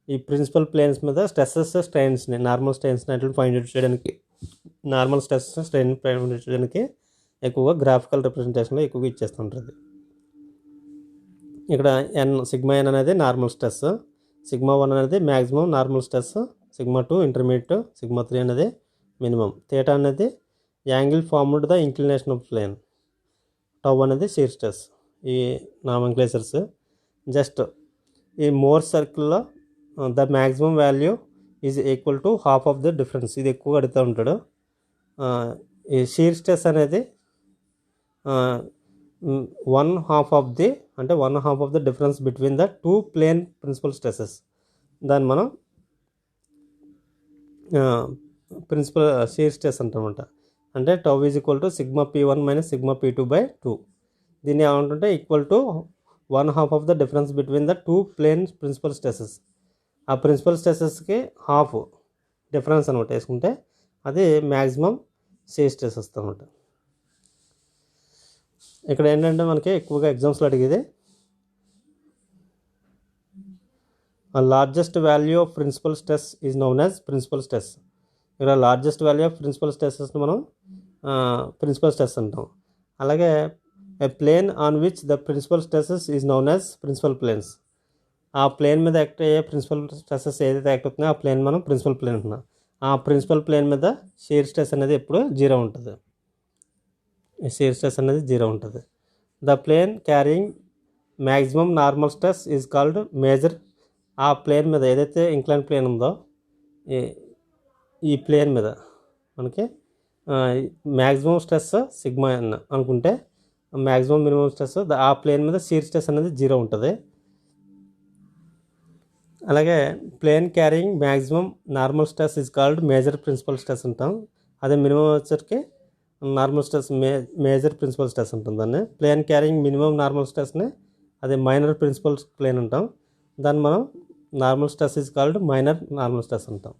ఈ ప్రిన్సిపల్ ప్లేన్స్ మీద స్ట్రెస్సెస్ స్ట్రెయిన్స్ని నార్మల్ స్ట్రెయిన్స్ని అంటే ఫైండ్ అవుట్ చేయడానికి, normal stress strain find out చేయడానికి ఎక్కువగా గ్రాఫికల్ రిప్రజెంటేషన్లో ఎక్కువగా ఇచ్చేస్తుంటుంది. ఇక్కడ సిగ్మా n అనేది నార్మల్ స్ట్రెస్, సిగ్మా 1 అనేది maximum normal stress, sigma 2 intermediate, sigma 3 అనేది మినిమం, థీటా అనేది angle formed the inclination of plane, tau అనేది షీర్ స్ట్రెస్. ఈ నామన్క్లేచర్స్ జస్ట్ ఈ మోర్ సర్కిల్లో the maximum value is equal to half of the difference. ఇది ఎక్కువగా అడుగుతూ ఉంటాడు. ఈ షీర్ స్ట్రెస్ అనేది వన్ హాఫ్ ఆఫ్ ది అంటే one half of the difference between the two plane principal stresses, దాన్ని మనం ప్రిన్సిపల్ షీర్ స్ట్రెస్ అంటామంట. అంటే tau is equal to sigma P1 minus sigma P2/2. దీన్ని ఏమంటుంటే equal to one half of the difference between the two plane principal stresses. ఆ principal స్ట్రెసెస్కి half difference అనమాట వేసుకుంటే అది మ్యాక్సిమం షీర్ స్ట్రెస్ వస్తుంది అనమాట. ఇక్కడ ఏంటంటే మనకి ఎక్కువగా ఎగ్జామ్స్లో అడిగేది largest value of principal stress is known as principal stress. ఇక్కడ లార్జెస్ట్ వాల్యూ ఆఫ్ ప్రిన్సిపల్ స్ట్రెసెస్ని మనం ప్రిన్సిపల్ స్ట్రెస్ అంటాం. అలాగే a plane on which the principal stresses is known as principal planes. ఆ ప్లేన్ మీద యాక్ట్ అయ్యే ప్రిన్సిపల్ స్ట్రెసెస్ ఏదైతే act అవుతుందో ఆ ప్లేన్ మనం ప్రిన్సిపల్ ప్లేన్ అంటున్నాం. ఆ ప్రిన్సిపల్ ప్లేన్ మీద షీర్ స్ట్రెస్ అనేది ఎప్పుడు జీరో ఉంటుంది. షీర్ స్ట్రెస్ అనేది జీరో ఉంటుంది. The plane carrying maximum normal stress is called major. ఆ ప్లేన్ మీద ఏదైతే ఇంక్లైన్ ప్లేన్ ఉందో ఈ ప్లేన్ మీద మనకి మ్యాక్సిమం స్ట్రెస్ సిగ్మా ఎన్ అనుకుంటే మ్యాక్సిమం మినిమం స్ట్రెస్ ఆ ప్లేన్ మీద షీర్ స్ట్రెస్ అనేది జీరో ఉంటుంది. అలాగే plane carrying maximum normal stress is called major principal stress అంటాం. అదే మినిమం వచ్చరికి normal stress major principal stress ఉంటుంది. దాన్ని ప్లేన్ క్యారింగ్ మినిమం నార్మల్ స్ట్రెస్ని అదే మైనర్ ప్రిన్సిపల్ ప్లేన్ అంటాం. దాన్ని మనం normal stress is called minor normal stress అంటాం.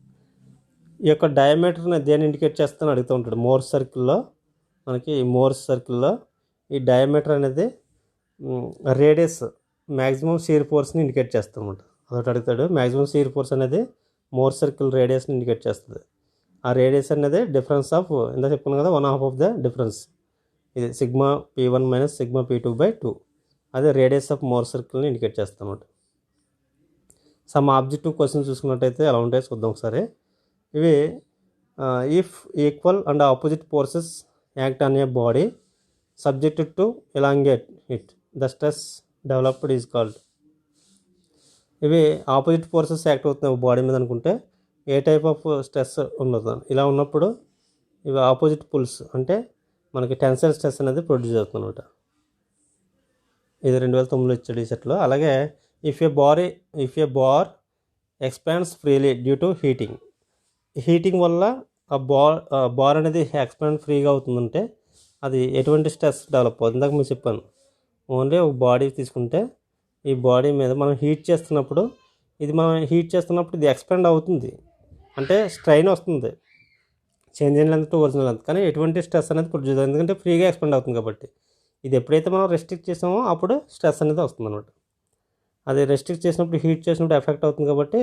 ఈ యొక్క డయామీటర్ని దేన్ని ఇండికేట్ చేస్తానని అడుగుతూ ఉంటాడు. మోర్స్ సర్కిల్లో మనకి మోర్స్ సర్కిల్లో ఈ డయామీటర్ అనేది రేడియస్ మ్యాక్సిమం షీర్ ఫోర్స్ని ఇండికేట్ చేస్తాం అనమాట. అదొకటి అడుగుతాడు. మ్యాక్సిమం షీర్ ఫోర్స్ అనేది మోర్స్ సర్కిల్ రేడియస్ని ఇండికేట్ చేస్తుంది. ఆ రేడియస్ అనేది డిఫరెన్స్ ఆఫ్ ఇందా చెప్పుకున్నాం కదా, one half of the difference. ఇది sigma P1 minus sigma P2/2. అదే రేడియస్ ఆఫ్ మోర్ సర్కిల్ని ఇండికేట్ చేస్తాం అన్నమాట. సమ్ ఆబ్జెక్టివ్ క్వశ్చన్ చూసుకున్నట్టయితే ఎలా ఉంటాయో చూద్దాం ఒకసారి. ఇవి if equal and opposite forces act on a body subjected to elongate it the stress developed is called. ఇవి ఆపోజిట్ ఫోర్సెస్ యాక్ట్ అవుతున్నాయి బాడీ మీద అనుకుంటే ఏ టైప్ ఆఫ్ స్ట్రెస్ ఉండదు. ఇలా ఉన్నప్పుడు ఇవి ఆపోజిట్ పుల్స్ అంటే మనకి టెన్సైల్ స్ట్రెస్ అనేది ప్రొడ్యూస్ అవుతుంది అనమాట. ఇది 2009లో ఇచ్చాడు ఈ సెట్లో. అలాగే if A bar expands freely due to heating వల్ల ఆ బార్ అనేది ఎక్స్పాండ్ ఫ్రీగా అవుతుందంటే అది ఎటువంటి స్ట్రెస్ డెవలప్ అవుతుంది. ఇందాక మీరు చెప్పాను, ఓన్లీ ఒక బాడీ తీసుకుంటే ఈ బాడీ మీద మనం హీట్ చేస్తున్నప్పుడు ఇది ఎక్స్పాండ్ అవుతుంది అంటే స్ట్రైన్ వస్తుంది, change in length to original length. కానీ ఎటువంటి స్ట్రెస్ అనేది ప్రొడ్యూస్ అవుతుంది ఎందుకంటే ఫ్రీగా ఎక్స్పాండ్ అవుతుంది కాబట్టి. ఇది ఎప్పుడైతే మనం రెస్ట్రిక్ట్ చేసామో అప్పుడు స్ట్రెస్ అనేది వస్తుంది అనమాట. అది రెస్ట్రిక్ట్ చేసినప్పుడు హీట్ చేసినప్పుడు ఎఫెక్ట్ అవుతుంది కాబట్టి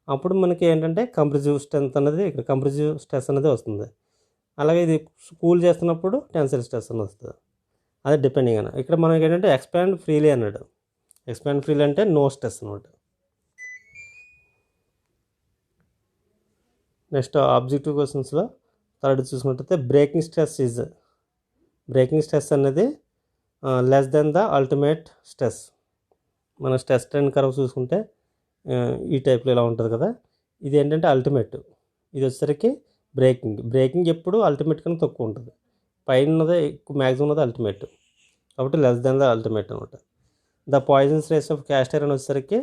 అప్పుడు మనకి ఏంటంటే కంప్రెసివ్ స్ట్రెస్ అనేది వస్తుంది. అలాగే ఇది కూల్ చేస్తున్నప్పుడు టెన్సైల్ స్ట్రెస్ అనేది వస్తుంది. అది డిపెండింగ్ అని. ఇక్కడ మనకి ఏంటంటే ఎక్స్పాండ్ ఫ్రీలీ అన్నాడు. ఎక్స్పాండ్ ఫ్రీలీ అంటే నో స్ట్రెస్ అనమాట. నెక్స్ట్ ఆబ్జెక్టివ్ క్వశ్చన్స్లో థర్డ్ చూసుకున్నట్టయితే బ్రేకింగ్ స్ట్రెస్ అనేది less than the ultimate stress. మన స్ట్రెస్ ట్రెండ్ కర్వ్ చూసుకుంటే ఈ టైప్లో ఇలా ఉంటుంది కదా, ఇది ఏంటంటే అల్టిమేట్. ఇది వచ్చేసరికి బ్రేకింగ్ ఎప్పుడు అల్టిమేట్ కన్నా తక్కువ ఉంటుంది. పైన ఉన్నదే ఎక్కువ మ్యాక్సిమం ఉన్నది అల్టిమేట్ కాబట్టి లెస్ దెన్ ద అల్టిమేట్ అనమాట. The Poisson's ratio of cast iron వచ్చేసరికి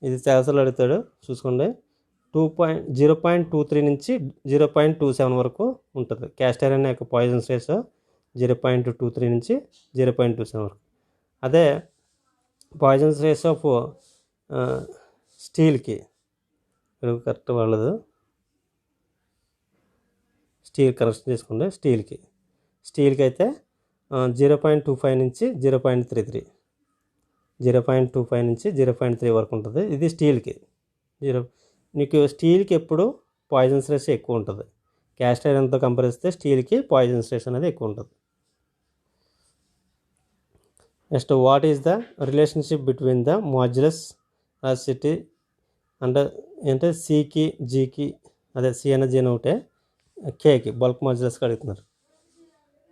ఇది చాలాసార్లు అడుగుతాడు చూసుకోండి. 0.23 నుంచి 0.27 వరకు ఉంటుంది. క్యాస్ట్ ఐరన్ యొక్క పాయిజన్స్ రేస్ 0.23 నుంచి 0.27 వరకు. అదే పాయిజన్స్ రేస్ ఆఫ్ స్టీల్కి కరెక్ట్ వాళ్ళదు, స్టీల్ కరెక్షన్ చేసుకోండి. స్టీల్కి అయితే 0.25 నుంచి 0.33 నుంచి 0.3 వరకు ఉంటుంది. ఇది స్టీల్కి. నీకు స్టీల్కి ఎప్పుడు పాయిజన్స్ రేస్ ఎక్కువ ఉంటుంది. క్యాస్ట్ ఐరన్తో కంపేర్ చేస్తే స్టీల్కి పాయిజన్స్ రేస్ అనేది ఎక్కువ ఉంటుంది. Next what is the relationship between the modulus elasticity అంటే సికి జీకి, అదే సి అనే జీని ఒకటే, కేకి బల్క్ మాడ్యులస్కి అడుగుతున్నారు.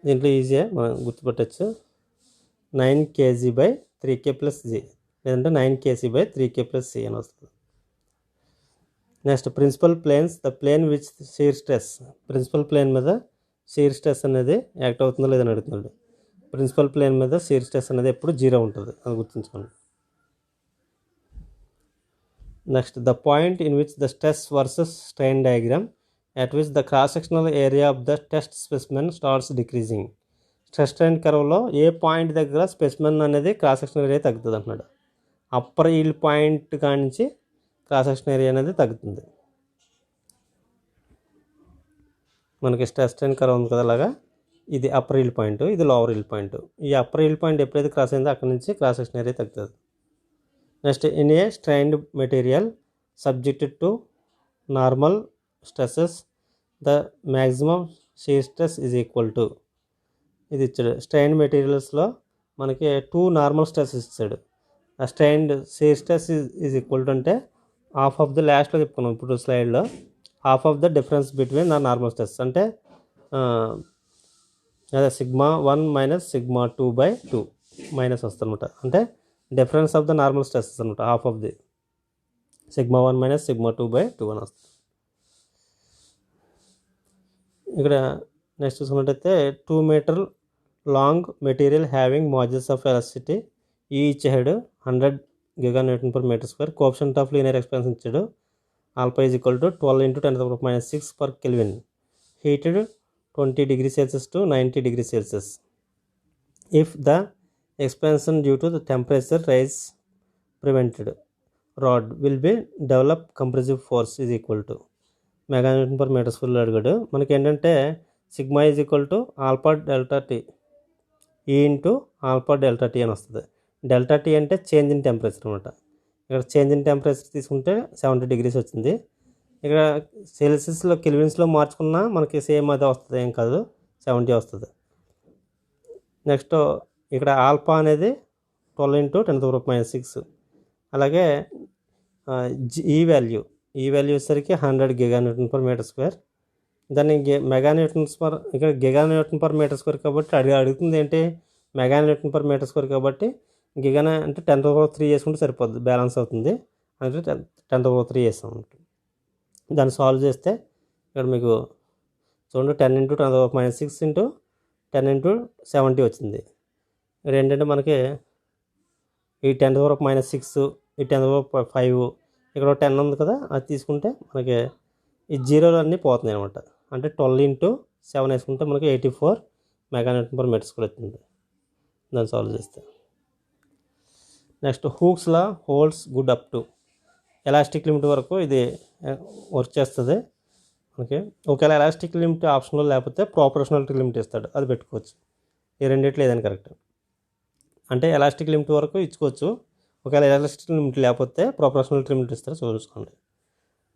దీంట్లో ఈజీగా మనం గుర్తుపెట్టచ్చు. 9 kg/3k + g లేదంటే 9 kg/3k + c అని వస్తుంది. Next principal planes the plane which shear stress. Principal plane మీద షీర్ స్ట్రెస్ అనేది యాక్ట్ అవుతుందో లేదని అడుగుతున్నాడు. ప్రిన్సిపల్ ప్లేన్ మీద షియర్ స్ట్రెస్ అనేది ఎప్పుడు 0 ఉంటుంది, అది గుర్తుంచుకోండి. Next, the point in which the stress versus strain diagram at which the cross sectional area of the test specimen starts decreasing. Stress strain కర్వ్లో ఏ పాయింట్ దగ్గర స్పెసిమెన్ అనేది క్రాస్ సెక్షన్ ఏరియా తగ్గుతుంది అంటున్నాడు. అప్పర్ ఈల్డ్ పాయింట్ కానించి cross section area అనేది తగ్గుతుంది. మనకి స్ట్రెస్ స్ట్రెయిన్ కర్వ్ ఉంది కదా, అలాగా ఇది అప్పర్ ఈల్డ్ పాయింట్, ఇది లోవర్ ఈల్డ్ పాయింట్. ఈ అప్పర్ ఈల్డ్ పాయింట్ ఎప్పుడైతే క్రాస్ అయిందో అక్కడ నుంచి క్రాస్ సెక్షన్ ఏరియా తగ్గుతుంది. Next, in a strained material subjected to normal stresses the maximum shear stress is equal to, ఇది ఇచ్చాడు. స్ట్రైన్డ్ మెటీరియల్స్లో మనకి 2 నార్మల్ స్ట్రెస్ ఇచ్చాడు. ఆ strained shear stress is equal to అంటే హాఫ్ ఆఫ్ ద లాస్ట్లో చెప్పుకున్నాం ఇప్పుడు స్లైడ్లో, half of the difference between the normal stress అంటే అదే σ1 మైనస్ σ2/2 మైనస్ వస్తుంది అనమాట. అంటే difference of the normal stress అనమాట, హాఫ్ ఆఫ్ ది σ1 మైనస్ σ2/2 అని వస్తుంది. ఇక్కడ నెక్స్ట్ చూసుకున్నట్టయితే 2 metre long material having modulus of elasticity each head 100 GN/m², coefficient of linear expansion ఇచ్చాడు. Alpha is equal to 12 × 10⁻⁶ per kelvin, heated 20 degrees Celsius to 90 degrees Celsius. If the expansion due to the temperature rise prevented, rod will be develop compressive force is equal to MN/m² అడిగాడు. మనకి ఏంటంటే sigma is equal to alpha delta tea ఈ into alpha delta tea అని వస్తుంది. Delta T అంటే change in temperature అనమాట. ఇక్కడ change in temperature తీసుకుంటే 70 degrees వచ్చింది. ఇక్కడ సెల్సియస్లో కెల్విన్స్లో మార్చుకున్నా మనకి సేమ్ అదే వస్తుంది, ఏం కాదు, 70 వస్తుంది. నెక్స్ట్ ఇక్కడ ఆల్ఫా అనేది 12 × 10⁻⁶. అలాగే ఈ వాల్యూ వచ్చేసరికి 100 GN/m². దాన్ని మెగాన్యూటన్స్ ఇక్కడ GN/m² కాబట్టి అడుగుతుంది ఏంటి, మెగాన్యూటన్/m² కాబట్టి గిగాన అంటే 10⁻³ చేసుకుంటే సరిపోద్ది, బ్యాలెన్స్ అవుతుంది. అంటే 10⁻³ చేస్తాం. దాన్ని సాల్వ్ చేస్తే ఇక్కడ మీకు చూడండి 10 × 10⁻⁶ × 10 × 70 వచ్చింది. ఇక్కడ ఏంటంటే మనకి ఈ 10⁻⁶, ఈ 10⁻⁵, ఇక్కడ 10 ఉంది కదా, అది తీసుకుంటే మనకి ఈ జీరోలు అన్నీ పోతున్నాయి అనమాట. అంటే 12 × 7 వేసుకుంటే మనకి 84 MN/m² వచ్చింది దాన్ని సాల్వ్ చేస్తే. Next, Hooke's law holds good up to elastic limit వరకు ఇది వర్క్ చేస్తుంది. ఓకే, ఒకవేళ ఎలాస్టిక్ లిమిట్ ఆప్షన్లో లేకపోతే ప్రొపోర్షనాలిటీ లిమిట్ ఇస్తాడు, అది పెట్టుకోవచ్చు. ఈ రెండిట్లో ఏదైనా కరెక్ట్. అంటే ఎలాస్టిక్ లిమిట్ వరకు ఇచ్చుకోవచ్చు, ఒకవేళ ఎలాస్టిక్ లిమిట్ లేకపోతే ప్రొపోర్షనాలిటీ లిమిట్ ఇస్తారు, చూసుకోండి.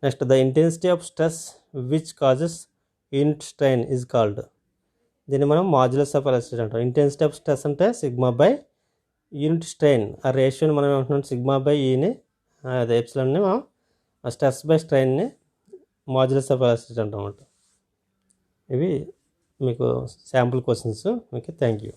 Next, the intensity of stress which causes unit strain is called, దీన్ని మనం మాడ్యులస్ ఆఫ్ ఎలాస్టిసిటీ అంటాం. ఇంటెన్సిటీ ఆఫ్ స్ట్రెస్ అంటే σ/యూనిట్ స్ట్రెయిన్, ఆ రేషియోని మనం ఏమంటున్నాం σ/E అదే ఎప్సిలాన్ని మనం స్ట్రెస్/స్ట్రెయిన్ని మాడ్యులస్ ఆఫ్ ఎలాస్టిసిటీ అంటాం అన్నమాట. ఇవి మీకు sample questions. Okay, thank you.